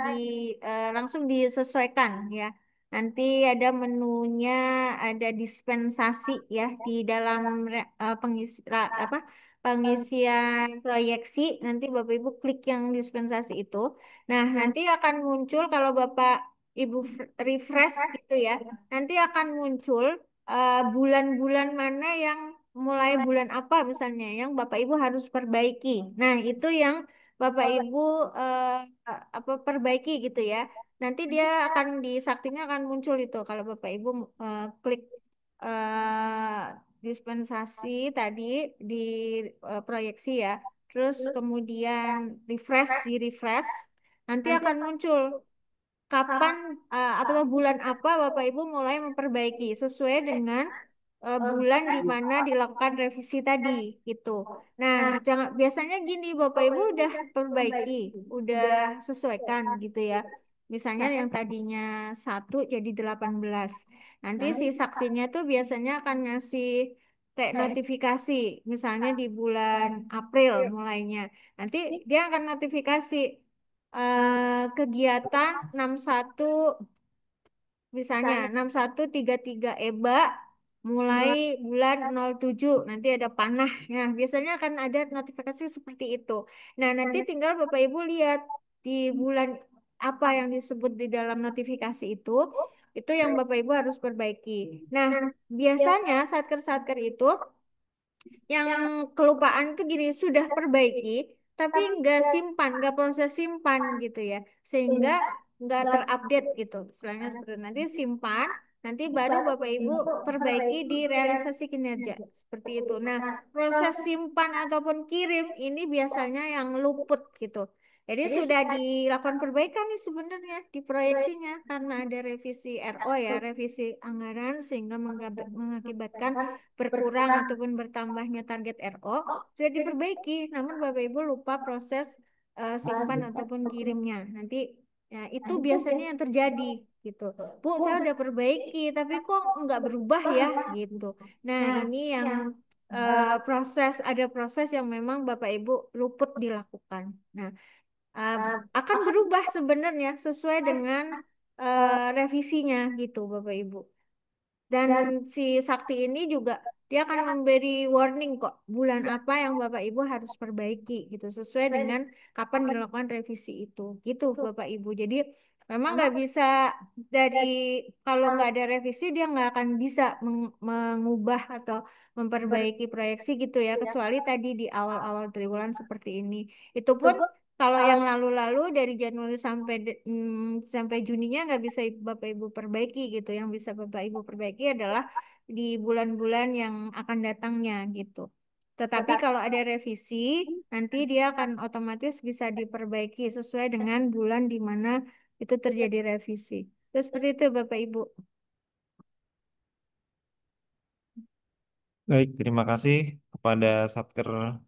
langsung disesuaikan ya. Nanti ada menunya, ada dispensasi ya di dalam apa pengisian proyeksi. Nanti Bapak Ibu klik yang dispensasi itu. Nah, nanti akan muncul kalau Bapak Ibu refresh gitu ya. Nanti akan muncul bulan-bulan mana yang mulai bulan apa misalnya yang Bapak Ibu harus perbaiki. Nah, itu yang Bapak Ibu apa perbaiki gitu ya. Nanti dia akan di saktinya akan muncul itu kalau Bapak Ibu klik dispensasi tadi di proyeksi ya. Terus kemudian di refresh, nanti akan muncul kapan atau bulan apa Bapak Ibu mulai memperbaiki sesuai dengan bulan di mana dilakukan revisi tadi gitu. Nah, jangan biasanya gini Bapak Ibu udah perbaiki, udah sesuaikan gitu ya. Misalnya yang tadinya 1 jadi 18. Nanti si saktinya tuh biasanya akan ngasih kayak notifikasi, misalnya di bulan April mulainya. Nanti dia akan notifikasi kegiatan 61 misalnya 6133 EBA mulai bulan 07 nanti ada panahnya. Biasanya akan ada notifikasi seperti itu. Nah, nanti tinggal Bapak Ibu lihat di bulan apa yang disebut di dalam notifikasi itu yang Bapak Ibu harus perbaiki. Nah, biasanya satker-satker itu yang kelupaan itu gini sudah perbaiki tapi nggak simpan nggak proses simpan gitu ya sehingga nggak terupdate gitu istilahnya seperti itu. Nanti simpan nanti baru Bapak Ibu perbaiki di realisasi kinerja seperti itu. Nah, proses simpan ataupun kirim ini biasanya yang luput gitu. Jadi sudah dilakukan perbaikan nih sebenarnya di proyeksinya karena ada revisi RO ya, revisi anggaran sehingga mengakibatkan berkurang ataupun bertambahnya target RO sudah diperbaiki, namun Bapak Ibu lupa proses simpan ataupun kirimnya. Nanti ya, itu biasanya yang terjadi gitu. Bu, saya udah perbaiki, tapi kok nggak berubah ya gitu. Nah, ini yang ada proses yang memang Bapak Ibu luput dilakukan. Nah, eh, akan berubah sebenarnya sesuai dengan revisinya gitu, Bapak Ibu. Dan si Sakti ini juga dia akan memberi warning kok bulan apa yang Bapak Ibu harus perbaiki gitu sesuai dengan kapan dilakukan revisi itu gitu Bapak Ibu. Jadi memang nggak bisa dari kalau nggak ada revisi dia nggak akan bisa mengubah atau memperbaiki proyeksi gitu ya kecuali tadi di awal-awal triwulan seperti ini. Itu pun kalau yang lalu-lalu dari Januari sampai Juninya nggak bisa Bapak Ibu perbaiki gitu. Yang bisa Bapak Ibu perbaiki adalah di bulan-bulan yang akan datangnya gitu. Tetapi kalau ada revisi, nanti dia akan otomatis bisa diperbaiki sesuai dengan bulan di mana itu terjadi revisi. Terus seperti itu Bapak Ibu. Baik, terima kasih kepada Satker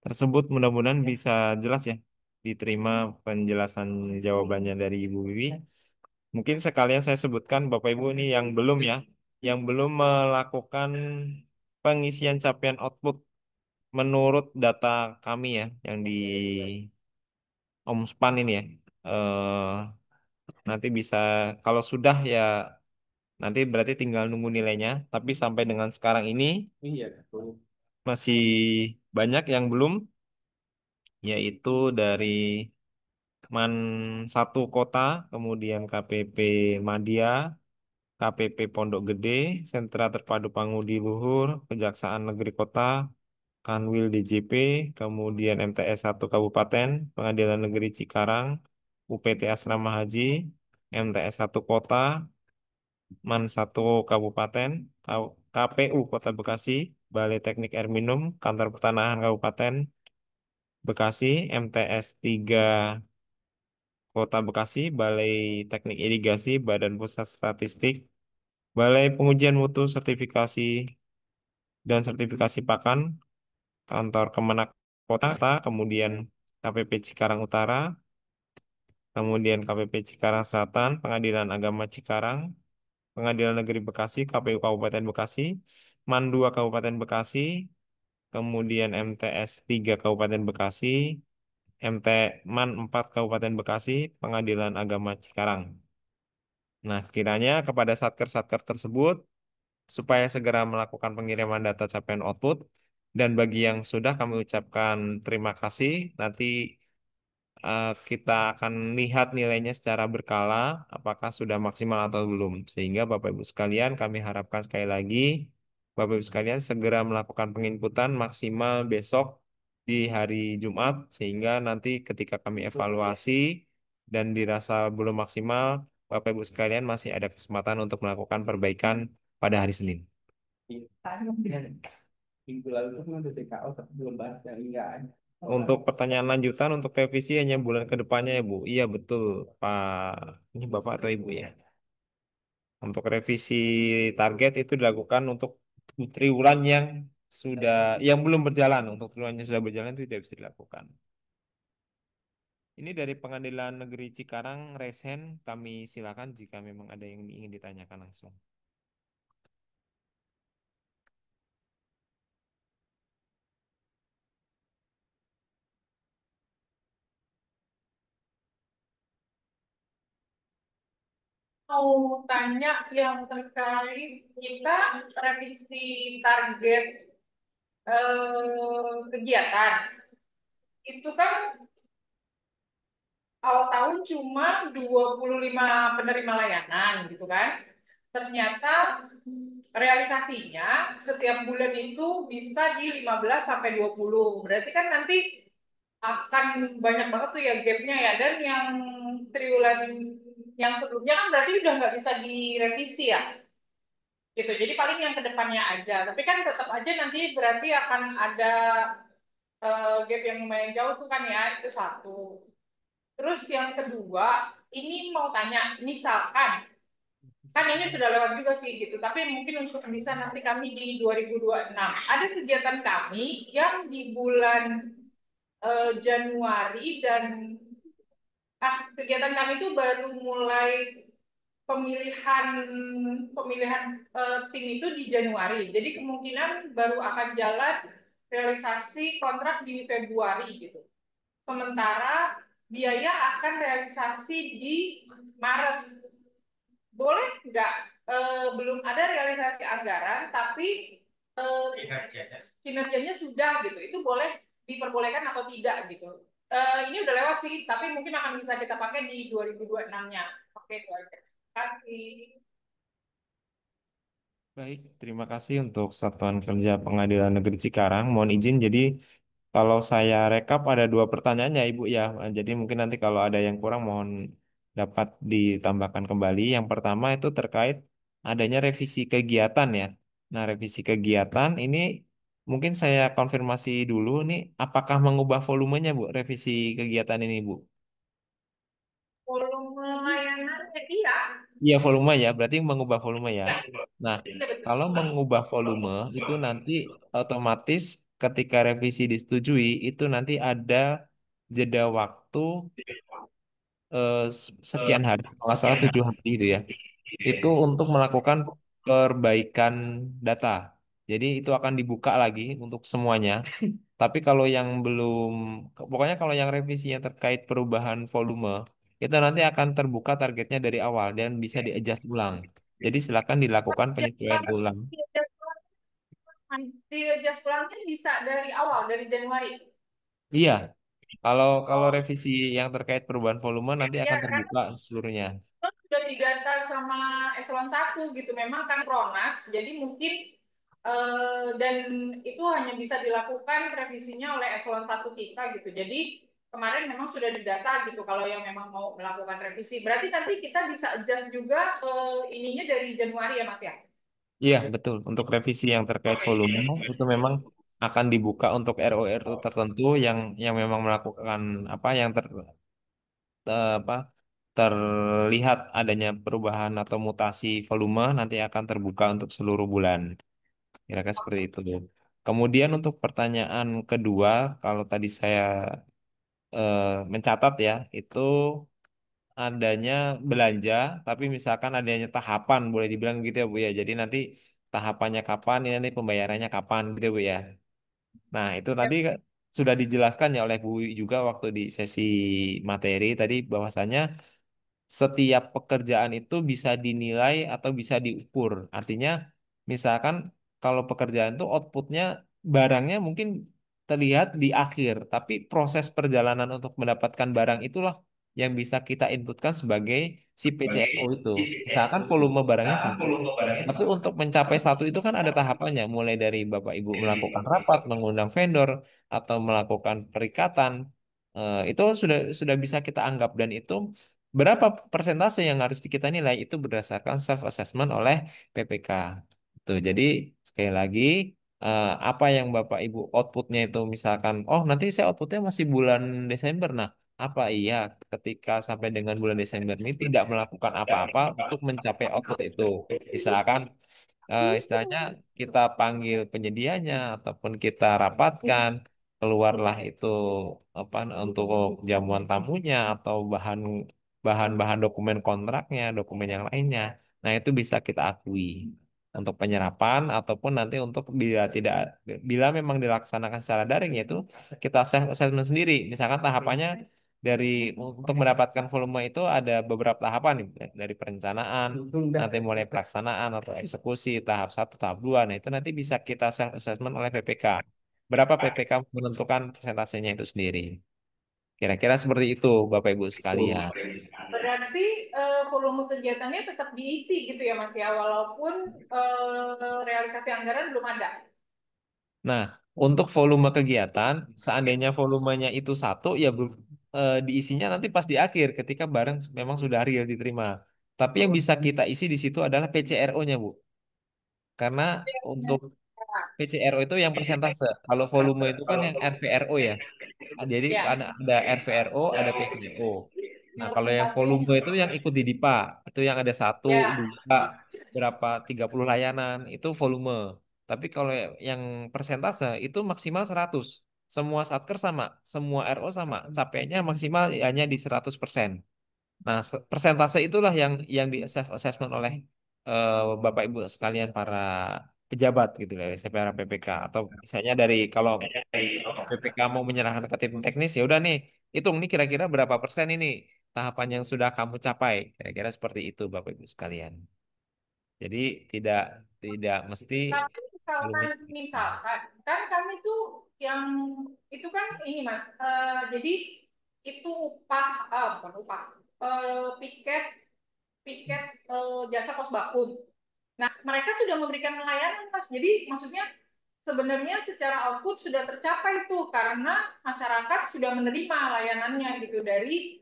tersebut. Mudah-mudahan bisa jelas ya diterima penjelasan jawabannya dari Ibu Wiwi. Mungkin sekalian saya sebutkan Bapak Ibu ini yang belum melakukan pengisian capaian output menurut data kami ya, yang di Omspan ini ya. Nanti bisa kalau sudah ya nanti berarti tinggal nunggu nilainya. Tapi sampai dengan sekarang ini masih banyak yang belum, yaitu dari Man satu Kota, kemudian KPP Madia, KPP Pondok Gede, Sentra Terpadu Pangudi Luhur, Kejaksaan Negeri Kota, Kanwil DJP, kemudian MTS 1 Kabupaten, Pengadilan Negeri Cikarang, UPT Asrama Haji, MTS 1 Kota, Man 1 Kabupaten, KPU Kota Bekasi, Balai Teknik Air Minum, Kantor Pertanahan Kabupaten Bekasi, MTS 3 Kota Bekasi, Balai Teknik Irigasi, Badan Pusat Statistik, Balai Pengujian Mutu Sertifikasi dan Sertifikasi Pakan, Kantor Kemenak Kota, kemudian KPP Cikarang Utara, kemudian KPP Cikarang Selatan, Pengadilan Agama Cikarang, Pengadilan Negeri Bekasi, KPU Kabupaten Bekasi, MAN 2 Kabupaten Bekasi, kemudian MTS 3 Kabupaten Bekasi, MT MAN 4 Kabupaten Bekasi, Pengadilan Agama Cikarang. Nah, kiranya kepada satker-satker tersebut supaya segera melakukan pengiriman data capaian output dan bagi yang sudah kami ucapkan terima kasih. Nanti kita akan lihat nilainya secara berkala apakah sudah maksimal atau belum. Sehingga Bapak Ibu sekalian kami harapkan sekali lagi Bapak Ibu sekalian segera melakukan penginputan maksimal besok di hari Jumat sehingga nanti ketika kami evaluasi dan dirasa belum maksimal Bapak Ibu sekalian masih ada kesempatan untuk melakukan perbaikan pada hari Senin. Minggu lalu tuh kan udah TKO tapi belum bahas yang enggak. Untuk pertanyaan lanjutan untuk revisi hanya bulan ke depannya ya Bu. Iya betul Pak. Ini Bapak atau Ibu ya. Untuk revisi target itu dilakukan untuk triwulan yang belum berjalan. Untuk triwulan yang sudah berjalan itu tidak bisa dilakukan. Ini dari Pengadilan Negeri Cikarang, Resen. Kami silakan jika memang ada yang ingin ditanyakan langsung. Mau tanya yang terkait kita revisi target kegiatan itu kan awal tahun cuma 25 penerima layanan gitu kan. Ternyata realisasinya setiap bulan itu bisa di 15 sampai 20. Berarti kan nanti akan banyak banget tuh ya gapnya ya. Dan yang triwulan yang sebelumnya kan berarti udah nggak bisa direvisi ya gitu. Jadi paling yang kedepannya aja. Tapi kan tetap aja nanti berarti akan ada gap yang lumayan jauh tuh kan ya, itu satu. Terus yang kedua, ini mau tanya, misalkan kan ini sudah lewat juga sih gitu, tapi mungkin untuk bisa nanti kami di 2026 ada kegiatan kami yang di bulan Januari dan kegiatan kami itu baru mulai pemilihan pemilihan tim itu di Januari. Jadi kemungkinan baru akan jalan realisasi kontrak di Februari gitu. Sementara biaya akan realisasi di Maret. Boleh nggak? Belum ada realisasi anggaran, tapi kinerjanya sudah gitu. Itu boleh diperbolehkan atau tidak gitu. Ini udah lewat sih, tapi mungkin akan bisa kita pakai di 2026-nya. Oke, itu aja. Terima kasih. Baik, terima kasih untuk Satuan Kerja Pengadilan Negeri Cikarang. Mohon izin, jadi kalau saya rekap ada dua pertanyaan ya Ibu ya. Jadi mungkin nanti kalau ada yang kurang mohon dapat ditambahkan kembali. Yang pertama itu terkait adanya revisi kegiatan ya. Nah, revisi kegiatan ini mungkin saya konfirmasi dulu nih, apakah mengubah volumenya, Bu, revisi kegiatan ini, Bu? Volume layanannya iya. Iya, volume ya, berarti mengubah volume ya. Ya, Nah, iya betul. kalau mengubah volume itu nanti otomatis ketika revisi disetujui, itu nanti ada jeda waktu sekian hari, kalau nggak salah 7 hari itu ya. Itu untuk melakukan perbaikan data. Jadi itu akan dibuka lagi untuk semuanya. Tapi kalau yang belum, pokoknya kalau yang revisinya terkait perubahan volume, itu nanti akan terbuka targetnya dari awal dan bisa di-adjust ulang. Jadi silakan dilakukan penyesuaian ulang. Di adjust ulangnya bisa dari awal, dari Januari. Iya, kalau kalau Oh, revisi yang terkait perubahan volume nanti ya akan kan terbuka seluruhnya. sudah didata sama eselon 1 gitu. Memang kan Pronas, jadi mungkin dan itu hanya bisa dilakukan revisinya oleh eselon 1 kita gitu. Jadi kemarin memang sudah didata gitu kalau yang memang mau melakukan revisi. Berarti nanti kita bisa adjust juga ininya dari Januari ya Mas ya? Iya, betul. Untuk revisi yang terkait volume itu memang akan dibuka untuk RO tertentu yang memang melakukan apa yang apa terlihat adanya perubahan atau mutasi volume nanti akan terbuka untuk seluruh bulan. Kira-kira seperti itu. Kemudian untuk pertanyaan kedua, kalau tadi saya mencatat ya, itu adanya belanja, tapi misalkan adanya tahapan, boleh dibilang gitu ya Bu ya. Jadi nanti tahapannya kapan, ini nanti pembayarannya kapan gitu ya, Bu ya. Nah, itu tadi sudah dijelaskan ya oleh Bu juga waktu di sesi materi tadi bahwasanya setiap pekerjaan itu bisa dinilai atau bisa diukur. Artinya, misalkan kalau pekerjaan itu outputnya barangnya mungkin terlihat di akhir, tapi proses perjalanan untuk mendapatkan barang itulah yang bisa kita inputkan sebagai si PCNO itu. Misalkan volume barangnya satu. Tapi untuk mencapai satu itu kan ada tahapannya, mulai dari Bapak Ibu melakukan rapat, mengundang vendor, atau melakukan perikatan. Itu sudah bisa kita anggap dan itu berapa persentase yang harus kita nilai itu berdasarkan self assessment oleh PPK. Tuh, jadi sekali lagi apa yang Bapak Ibu outputnya itu misalkan, oh nanti saya outputnya masih bulan Desember. Nah, apa iya ketika sampai dengan bulan Desember ini tidak melakukan apa-apa untuk mencapai output itu? Misalkan istilahnya kita panggil penyedianya ataupun kita rapatkan keluarlah itu apa untuk jamuan tamunya atau bahan-bahan dokumen kontraknya, dokumen yang lainnya. Nah, itu bisa kita akui untuk penyerapan ataupun nanti untuk bila memang dilaksanakan secara daring yaitu kita self assessment sendiri. Misalkan tahapannya dari untuk mendapatkan volume itu ada beberapa tahapan nih, dari perencanaan, nanti mulai pelaksanaan atau eksekusi tahap 1, tahap 2. Nah, itu nanti bisa kita self assessment oleh PPK. Berapa PPK menentukan persentasenya itu sendiri. Kira-kira seperti itu, Bapak Ibu sekalian. Berarti volume kegiatannya tetap diisi gitu ya Mas ya, walaupun realisasi anggaran belum ada. Nah, untuk volume kegiatan, seandainya volumenya itu satu, ya diisinya nanti pas di akhir ketika barang memang sudah real diterima. Tapi yang bisa kita isi di situ adalah PCRO-nya, Bu. Karena untuk PCRO itu yang persentase. Kalau volume itu kan yang RVRO ya. Jadi Ya, ada RVRO, ada PCRO. Nah, kalau yang volume itu yang ikut di DIPA, itu yang ada satu, ya. dua, berapa 30 layanan, itu volume. Tapi kalau yang persentase itu maksimal 100. Semua satker sama, semua RO sama. Capainya maksimal hanya di 100%. Nah, persentase itulah yang di self assessment oleh Bapak Ibu sekalian para pejabat gitu ya, para PPK atau misalnya dari kalau PPK mau menyerahkan ke tim teknis ya udah nih, hitung nih kira-kira berapa persen ini tahapan yang sudah kamu capai. Kira-kira seperti itu Bapak Ibu sekalian. Jadi tidak tidak mesti Tapi volumenya. misalkan, kan kami tuh yang itu kan ini Mas, jadi itu upah, bukan upah, piket piket jasa kos bakum. Nah, mereka sudah memberikan layanan, Mas. Jadi maksudnya sebenarnya secara output sudah tercapai tuh karena masyarakat sudah menerima layanannya gitu dari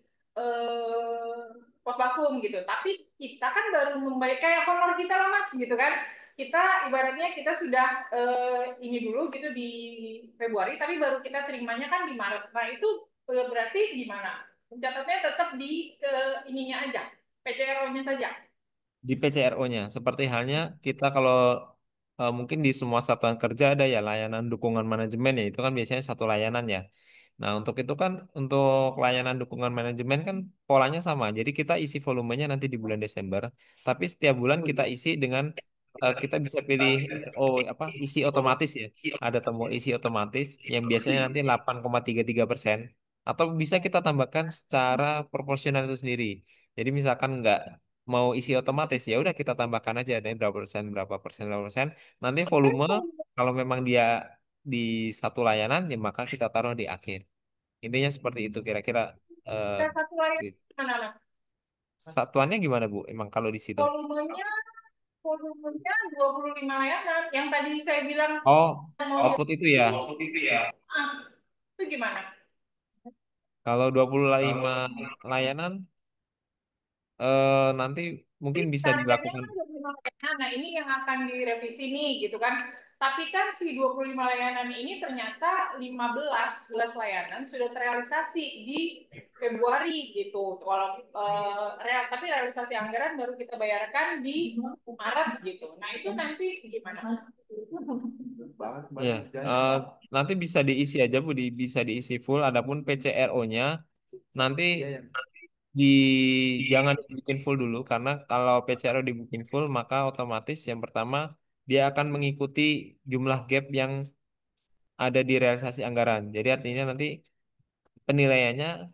pos vakum gitu. Tapi kita kan baru membayar kayak honor kita lah Mas gitu kan. kita ibaratnya kita sudah ini dulu gitu di Februari, tapi baru kita terimanya kan di Maret. Nah itu berarti gimana? Mencatatnya tetap di ininya aja, PCRO-nya saja. Di PCRO-nya. Seperti halnya kita kalau mungkin di semua satuan kerja ada ya layanan dukungan manajemen ya, itu kan biasanya satu layanan ya. Nah, untuk itu kan untuk layanan dukungan manajemen kan polanya sama. Jadi kita isi volumenya nanti di bulan Desember, tapi setiap bulan kita isi dengan kita bisa pilih apa isi otomatis ya. Ada tombol isi otomatis yang biasanya nanti 8,33%, atau bisa kita tambahkan secara proporsional itu sendiri. Jadi misalkan nggak mau isi otomatis ya udah kita tambahkan aja ada berapa persen berapa persen berapa persen, nanti volume kalau memang dia di satu layanan ya maka kita taruh di akhir. Intinya seperti itu kira-kira. eh, Kita satu layanan gitu. mana? Satuannya gimana Bu emang kalau di situ? Volumenya volumenya 25 layanan. Yang tadi saya bilang Oh, mau output itu ya. itu gimana? Kalau 25 layanan nanti mungkin bisa Targetnya dilakukan. kan 25 layanan. Nah, ini yang akan direvisi nih gitu kan. Tapi kan si 25 layanan ini ternyata 15 layanan sudah terrealisasi di Februari gitu. Kalau tapi realisasi anggaran baru kita bayarkan di Maret gitu. Nah, itu nanti gimana? Ya, nanti bisa diisi aja Bu, bisa diisi full. Adapun PCRO-nya nanti di jangan dibikin full dulu karena kalau PCRO dibikin full maka otomatis yang pertama dia akan mengikuti jumlah gap yang ada di realisasi anggaran. Jadi artinya nanti penilaiannya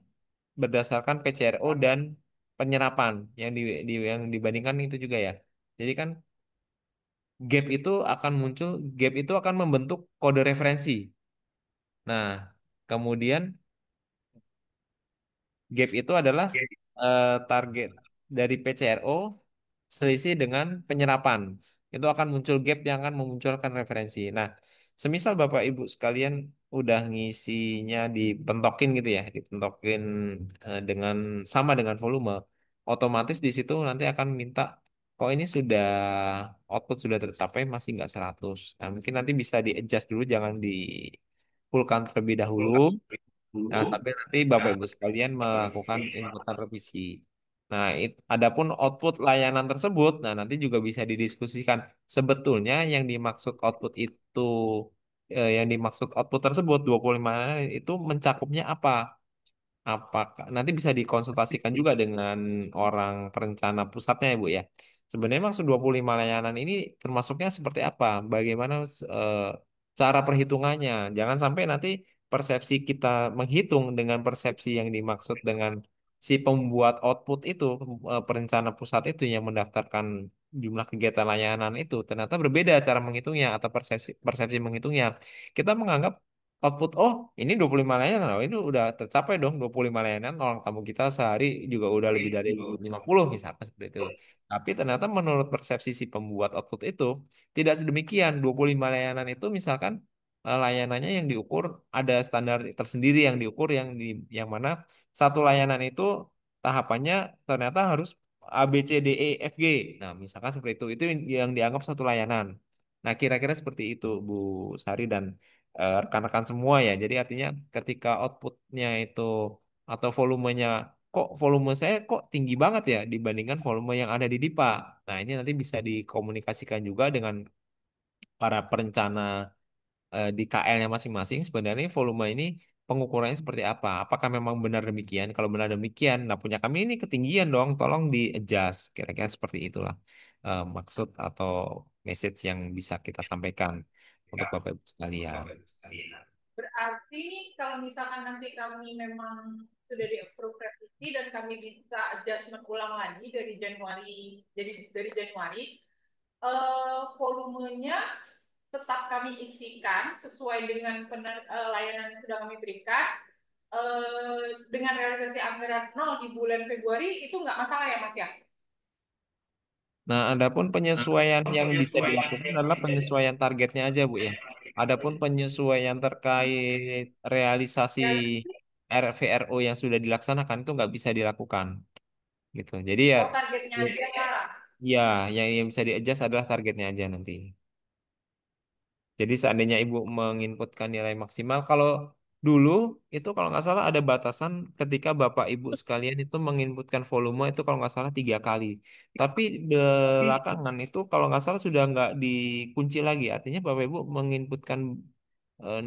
berdasarkan PCRO dan penyerapan yang yang dibandingkan itu juga ya. Jadi kan gap itu akan membentuk kode referensi. Nah, kemudian gap itu adalah target dari PCRO selisih dengan penyerapan. Itu akan muncul gap yang akan memunculkan referensi. Nah, semisal Bapak Ibu sekalian udah ngisinya dipentokin gitu ya, dipentokin dengan sama dengan volume, otomatis di situ nanti akan minta kok ini sudah output sudah tercapai masih nggak 100. Nah, mungkin nanti bisa di-adjust dulu jangan di fullkan terlebih dahulu. Nah, sampai nanti Bapak Ibu sekalian melakukan inputan revisi. Nah, adapun output layanan tersebut, nah nanti juga bisa didiskusikan. Sebetulnya yang dimaksud output tersebut 25 itu mencakupnya apa? Apakah nanti bisa dikonsultasikan juga dengan orang perencana pusatnya ya Bu ya. Sebenarnya maksud 25 layanan ini termasuknya seperti apa? Bagaimana eh, cara perhitungannya? Jangan sampai nanti persepsi kita menghitung dengan persepsi yang dimaksud dengan si pembuat output itu, perencana pusat itu yang mendaftarkan jumlah kegiatan layanan itu ternyata berbeda cara menghitungnya atau persepsi persepsi menghitungnya. Kita menganggap output ini 25 layanan, ini udah tercapai dong 25 layanan, orang tamu kita sehari juga udah lebih dari 50 misalkan seperti itu. Tapi ternyata menurut persepsi si pembuat output itu tidak sedemikian. 25 layanan itu misalkan layanannya yang diukur ada standar tersendiri yang diukur yang mana satu layanan itu tahapannya ternyata harus A B C D E F G. Nah, misalkan seperti itu yang dianggap satu layanan. Nah, kira-kira seperti itu Bu Sari dan rekan-rekan semua ya. Jadi artinya ketika outputnya itu atau volumenya kok volume saya kok tinggi banget ya dibandingkan volume yang ada di DIPA. Nah, ini nanti bisa dikomunikasikan juga dengan para perencana di KL-nya masing-masing. Sebenarnya volume ini pengukurannya seperti apa? Apakah memang benar demikian? Kalau benar demikian, nah punya kami ini ketinggian dong, tolong di-adjust. Kira-kira seperti itulah maksud atau message yang bisa kita sampaikan untuk Bapak Ibu sekalian. Berarti kalau misalkan nanti kami memang sudah di-approve revisi dan kami bisa adjustment ulang lagi dari Januari, jadi dari Januari, volumenya tetap kami isikan sesuai dengan layanan yang sudah kami berikan, dengan realisasi anggaran 0 di bulan Februari itu nggak masalah ya Mas ya? Nah, adapun penyesuaian yang bisa dilakukan adalah penyesuaian targetnya aja, Bu ya. Adapun penyesuaian terkait realisasi Realisasi, RVRO yang sudah dilaksanakan itu nggak bisa dilakukan, gitu. Jadi ya, targetnya ya, aja. Ya, yang bisa di-adjust adalah targetnya aja nanti. Jadi seandainya Ibu menginputkan nilai maksimal, kalau dulu itu kalau nggak salah ada batasan ketika Bapak Ibu sekalian itu menginputkan volume itu kalau nggak salah 3 kali. Tapi belakangan itu kalau nggak salah sudah nggak dikunci lagi. Artinya Bapak Ibu menginputkan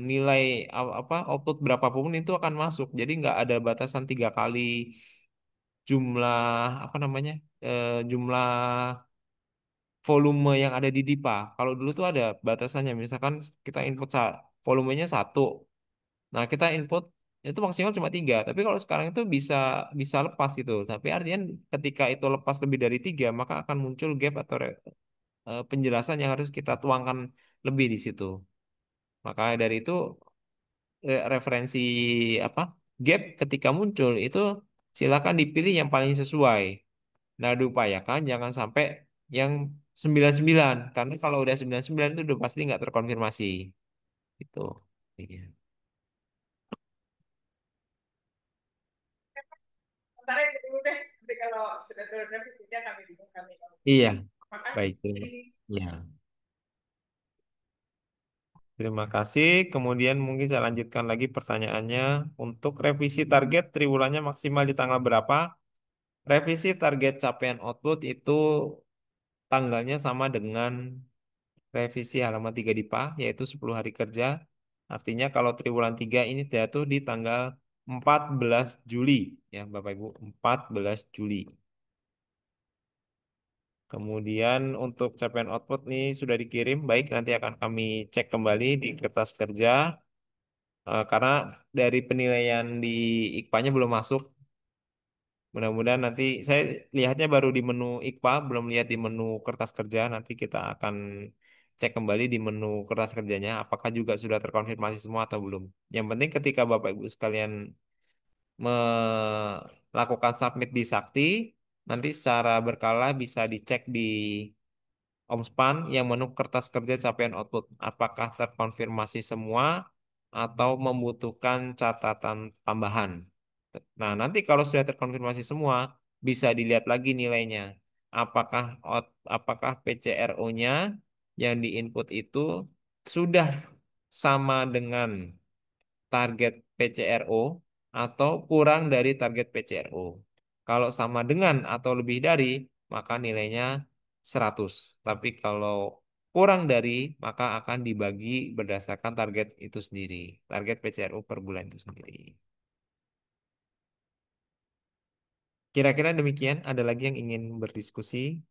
nilai apa output berapapun itu akan masuk. Jadi nggak ada batasan 3 kali jumlah apa namanya jumlah volume yang ada di DIPA. Kalau dulu tuh ada batasannya, misalkan kita input volumenya 1, nah kita input itu maksimal cuma 3. Tapi kalau sekarang itu bisa bisa lepas itu. Tapi artinya ketika itu lepas lebih dari 3, maka akan muncul gap atau penjelasan yang harus kita tuangkan lebih di situ. Maka dari itu referensi apa gap ketika muncul itu silakan dipilih yang paling sesuai. Nah, diupayakan jangan sampai yang 99 karena kalau udah 99 itu udah pasti nggak terkonfirmasi. Itu. Iya. Sementara itu dulu deh. Nanti kalau sudah revisinya kami bingung kami. Iya, baik. Makasih. Iya. Terima kasih. Kemudian mungkin saya lanjutkan lagi pertanyaannya. Untuk revisi target triwulannya maksimal di tanggal berapa? Revisi target capaian output itu tanggalnya sama dengan revisi halaman 3 DIPA, yaitu 10 hari kerja. Artinya kalau triwulan 3 ini jatuh di tanggal 14 Juli. Ya, Bapak Ibu, 14 Juli. Kemudian untuk capaian output nih sudah dikirim, baik nanti akan kami cek kembali di kertas kerja. Karena dari penilaian di IKPA-nya belum masuk. Mudah-mudahan nanti saya lihatnya baru di menu IKPA, belum lihat di menu kertas kerja. Nanti kita akan cek kembali di menu kertas kerjanya, apakah juga sudah terkonfirmasi semua atau belum. Yang penting ketika Bapak Ibu sekalian melakukan submit di Sakti, nanti secara berkala bisa dicek di Omspan yang menu kertas kerja capaian output. Apakah terkonfirmasi semua atau membutuhkan catatan tambahan. Nah, nanti kalau sudah terkonfirmasi semua, bisa dilihat lagi nilainya. Apakah apakah PCRO-nya yang diinput itu sudah sama dengan target PCRO atau kurang dari target PCRO. Kalau sama dengan atau lebih dari, maka nilainya 100. Tapi kalau kurang dari, maka akan dibagi berdasarkan target itu sendiri. Target PCRO per bulan itu sendiri. Kira-kira demikian, ada lagi yang ingin berdiskusi?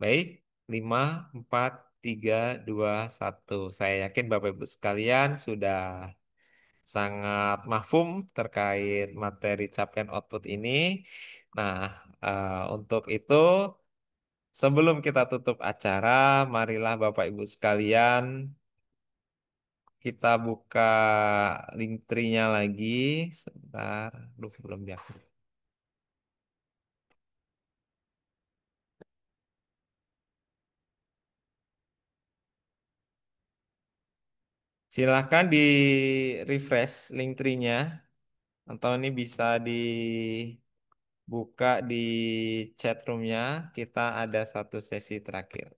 Baik, 5, 4, 3, 2, 1. Saya yakin Bapak Ibu sekalian sudah sangat mahfum terkait materi capaian output ini. Nah, untuk itu sebelum kita tutup acara, marilah Bapak Ibu sekalian kita buka link tree-nya lagi. Sebentar, duh belum diaktif. Silahkan di refresh link tree-nya atau ini bisa dibuka di chat room-nya. Kita ada satu sesi terakhir.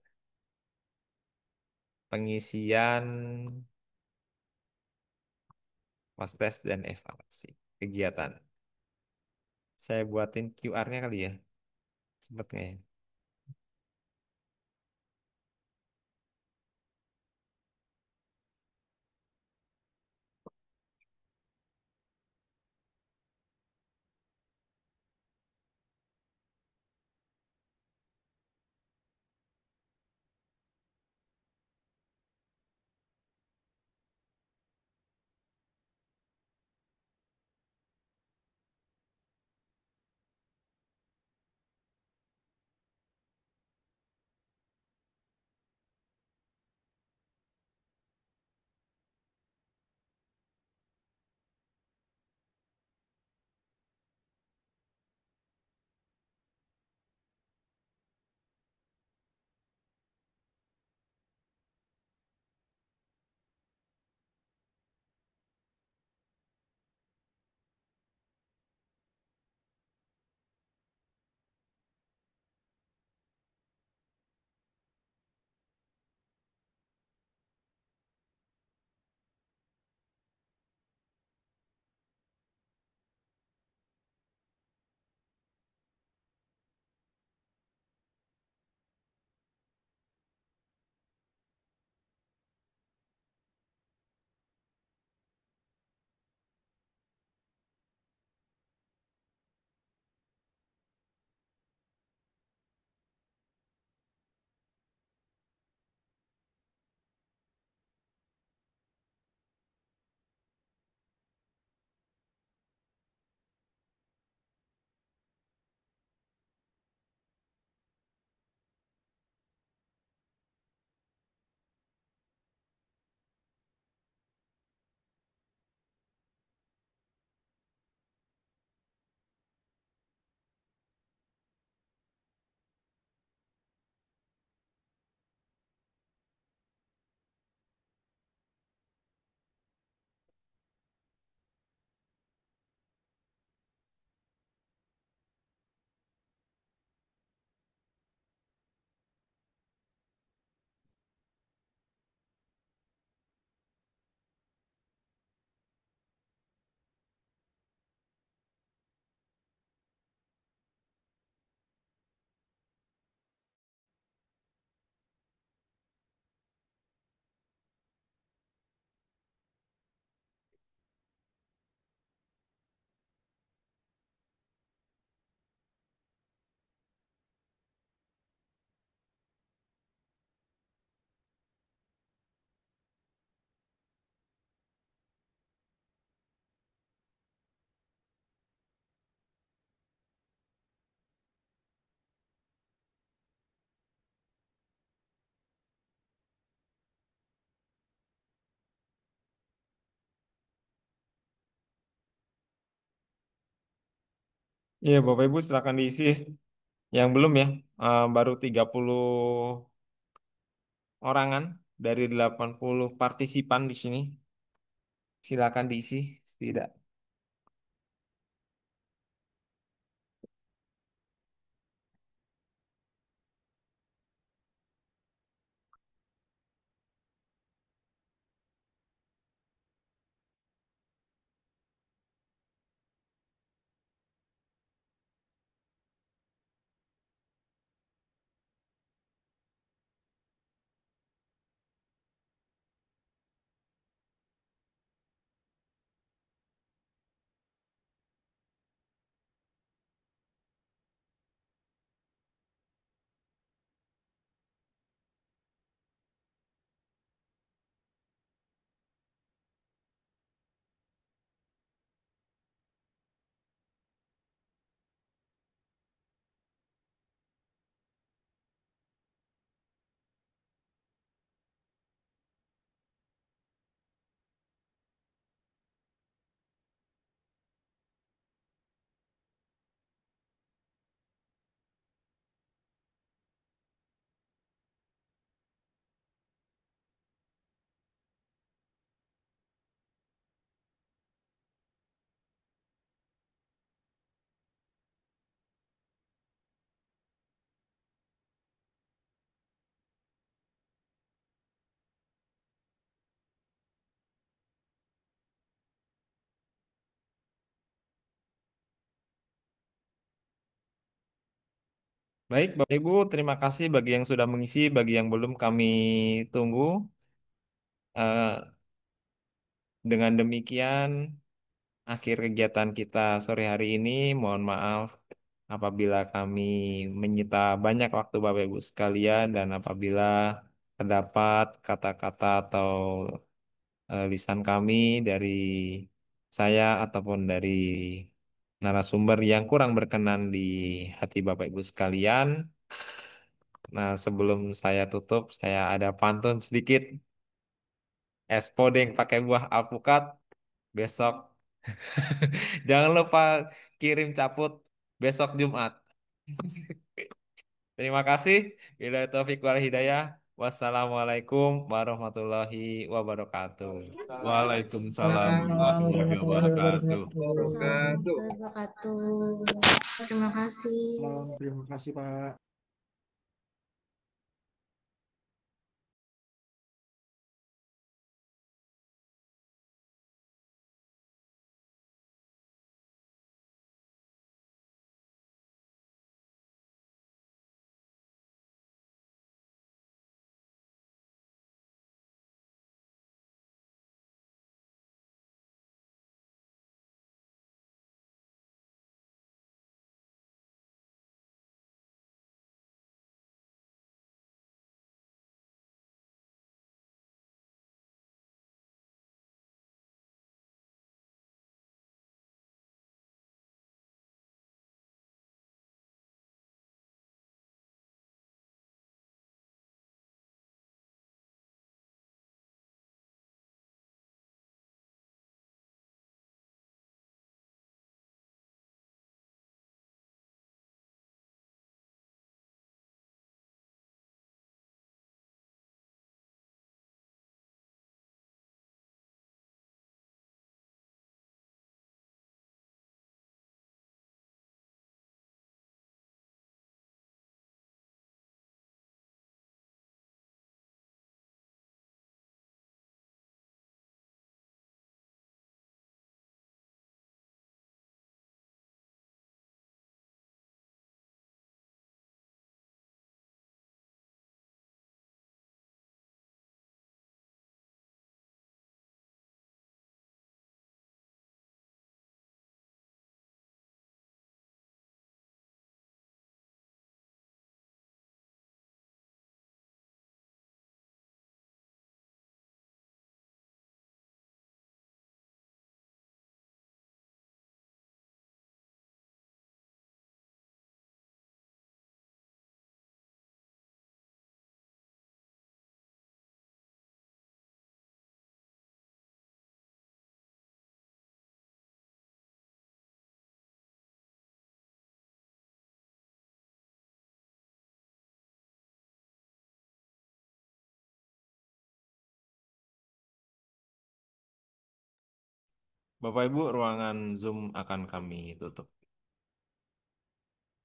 Pengisian pas tes dan evaluasi kegiatan. Saya buatin QR-nya kali ya. Sempet nggak ya? Iya, Bapak Ibu silakan diisi. Yang belum ya, baru 30 orangan dari 80 partisipan di sini. Silakan diisi. Tidak. Baik, Bapak Ibu, terima kasih bagi yang sudah mengisi, bagi yang belum kami tunggu. Dengan demikian, akhir kegiatan kita sore hari ini. Mohon maaf apabila kami menyita banyak waktu Bapak Ibu sekalian dan apabila terdapat kata-kata atau lisan kami dari saya ataupun dari narasumber yang kurang berkenan di hati Bapak Ibu sekalian. Nah, sebelum saya tutup, saya ada pantun sedikit. Es podeng pakai buah alpukat besok. Jangan lupa kirim caput besok Jumat. Terima kasih. Bila taufik wal hidayah. Wassalamualaikum warahmatullahi wabarakatuh. Waalaikumsalam Waalaikumsalam warahmatullahi warahmatullahi wabarakatuh. wabarakatuh. Assalamualaikum warahmatullahi wabarakatuh. Terima kasih. Malam, terima kasih Pak. Bapak Ibu, ruangan Zoom akan kami tutup.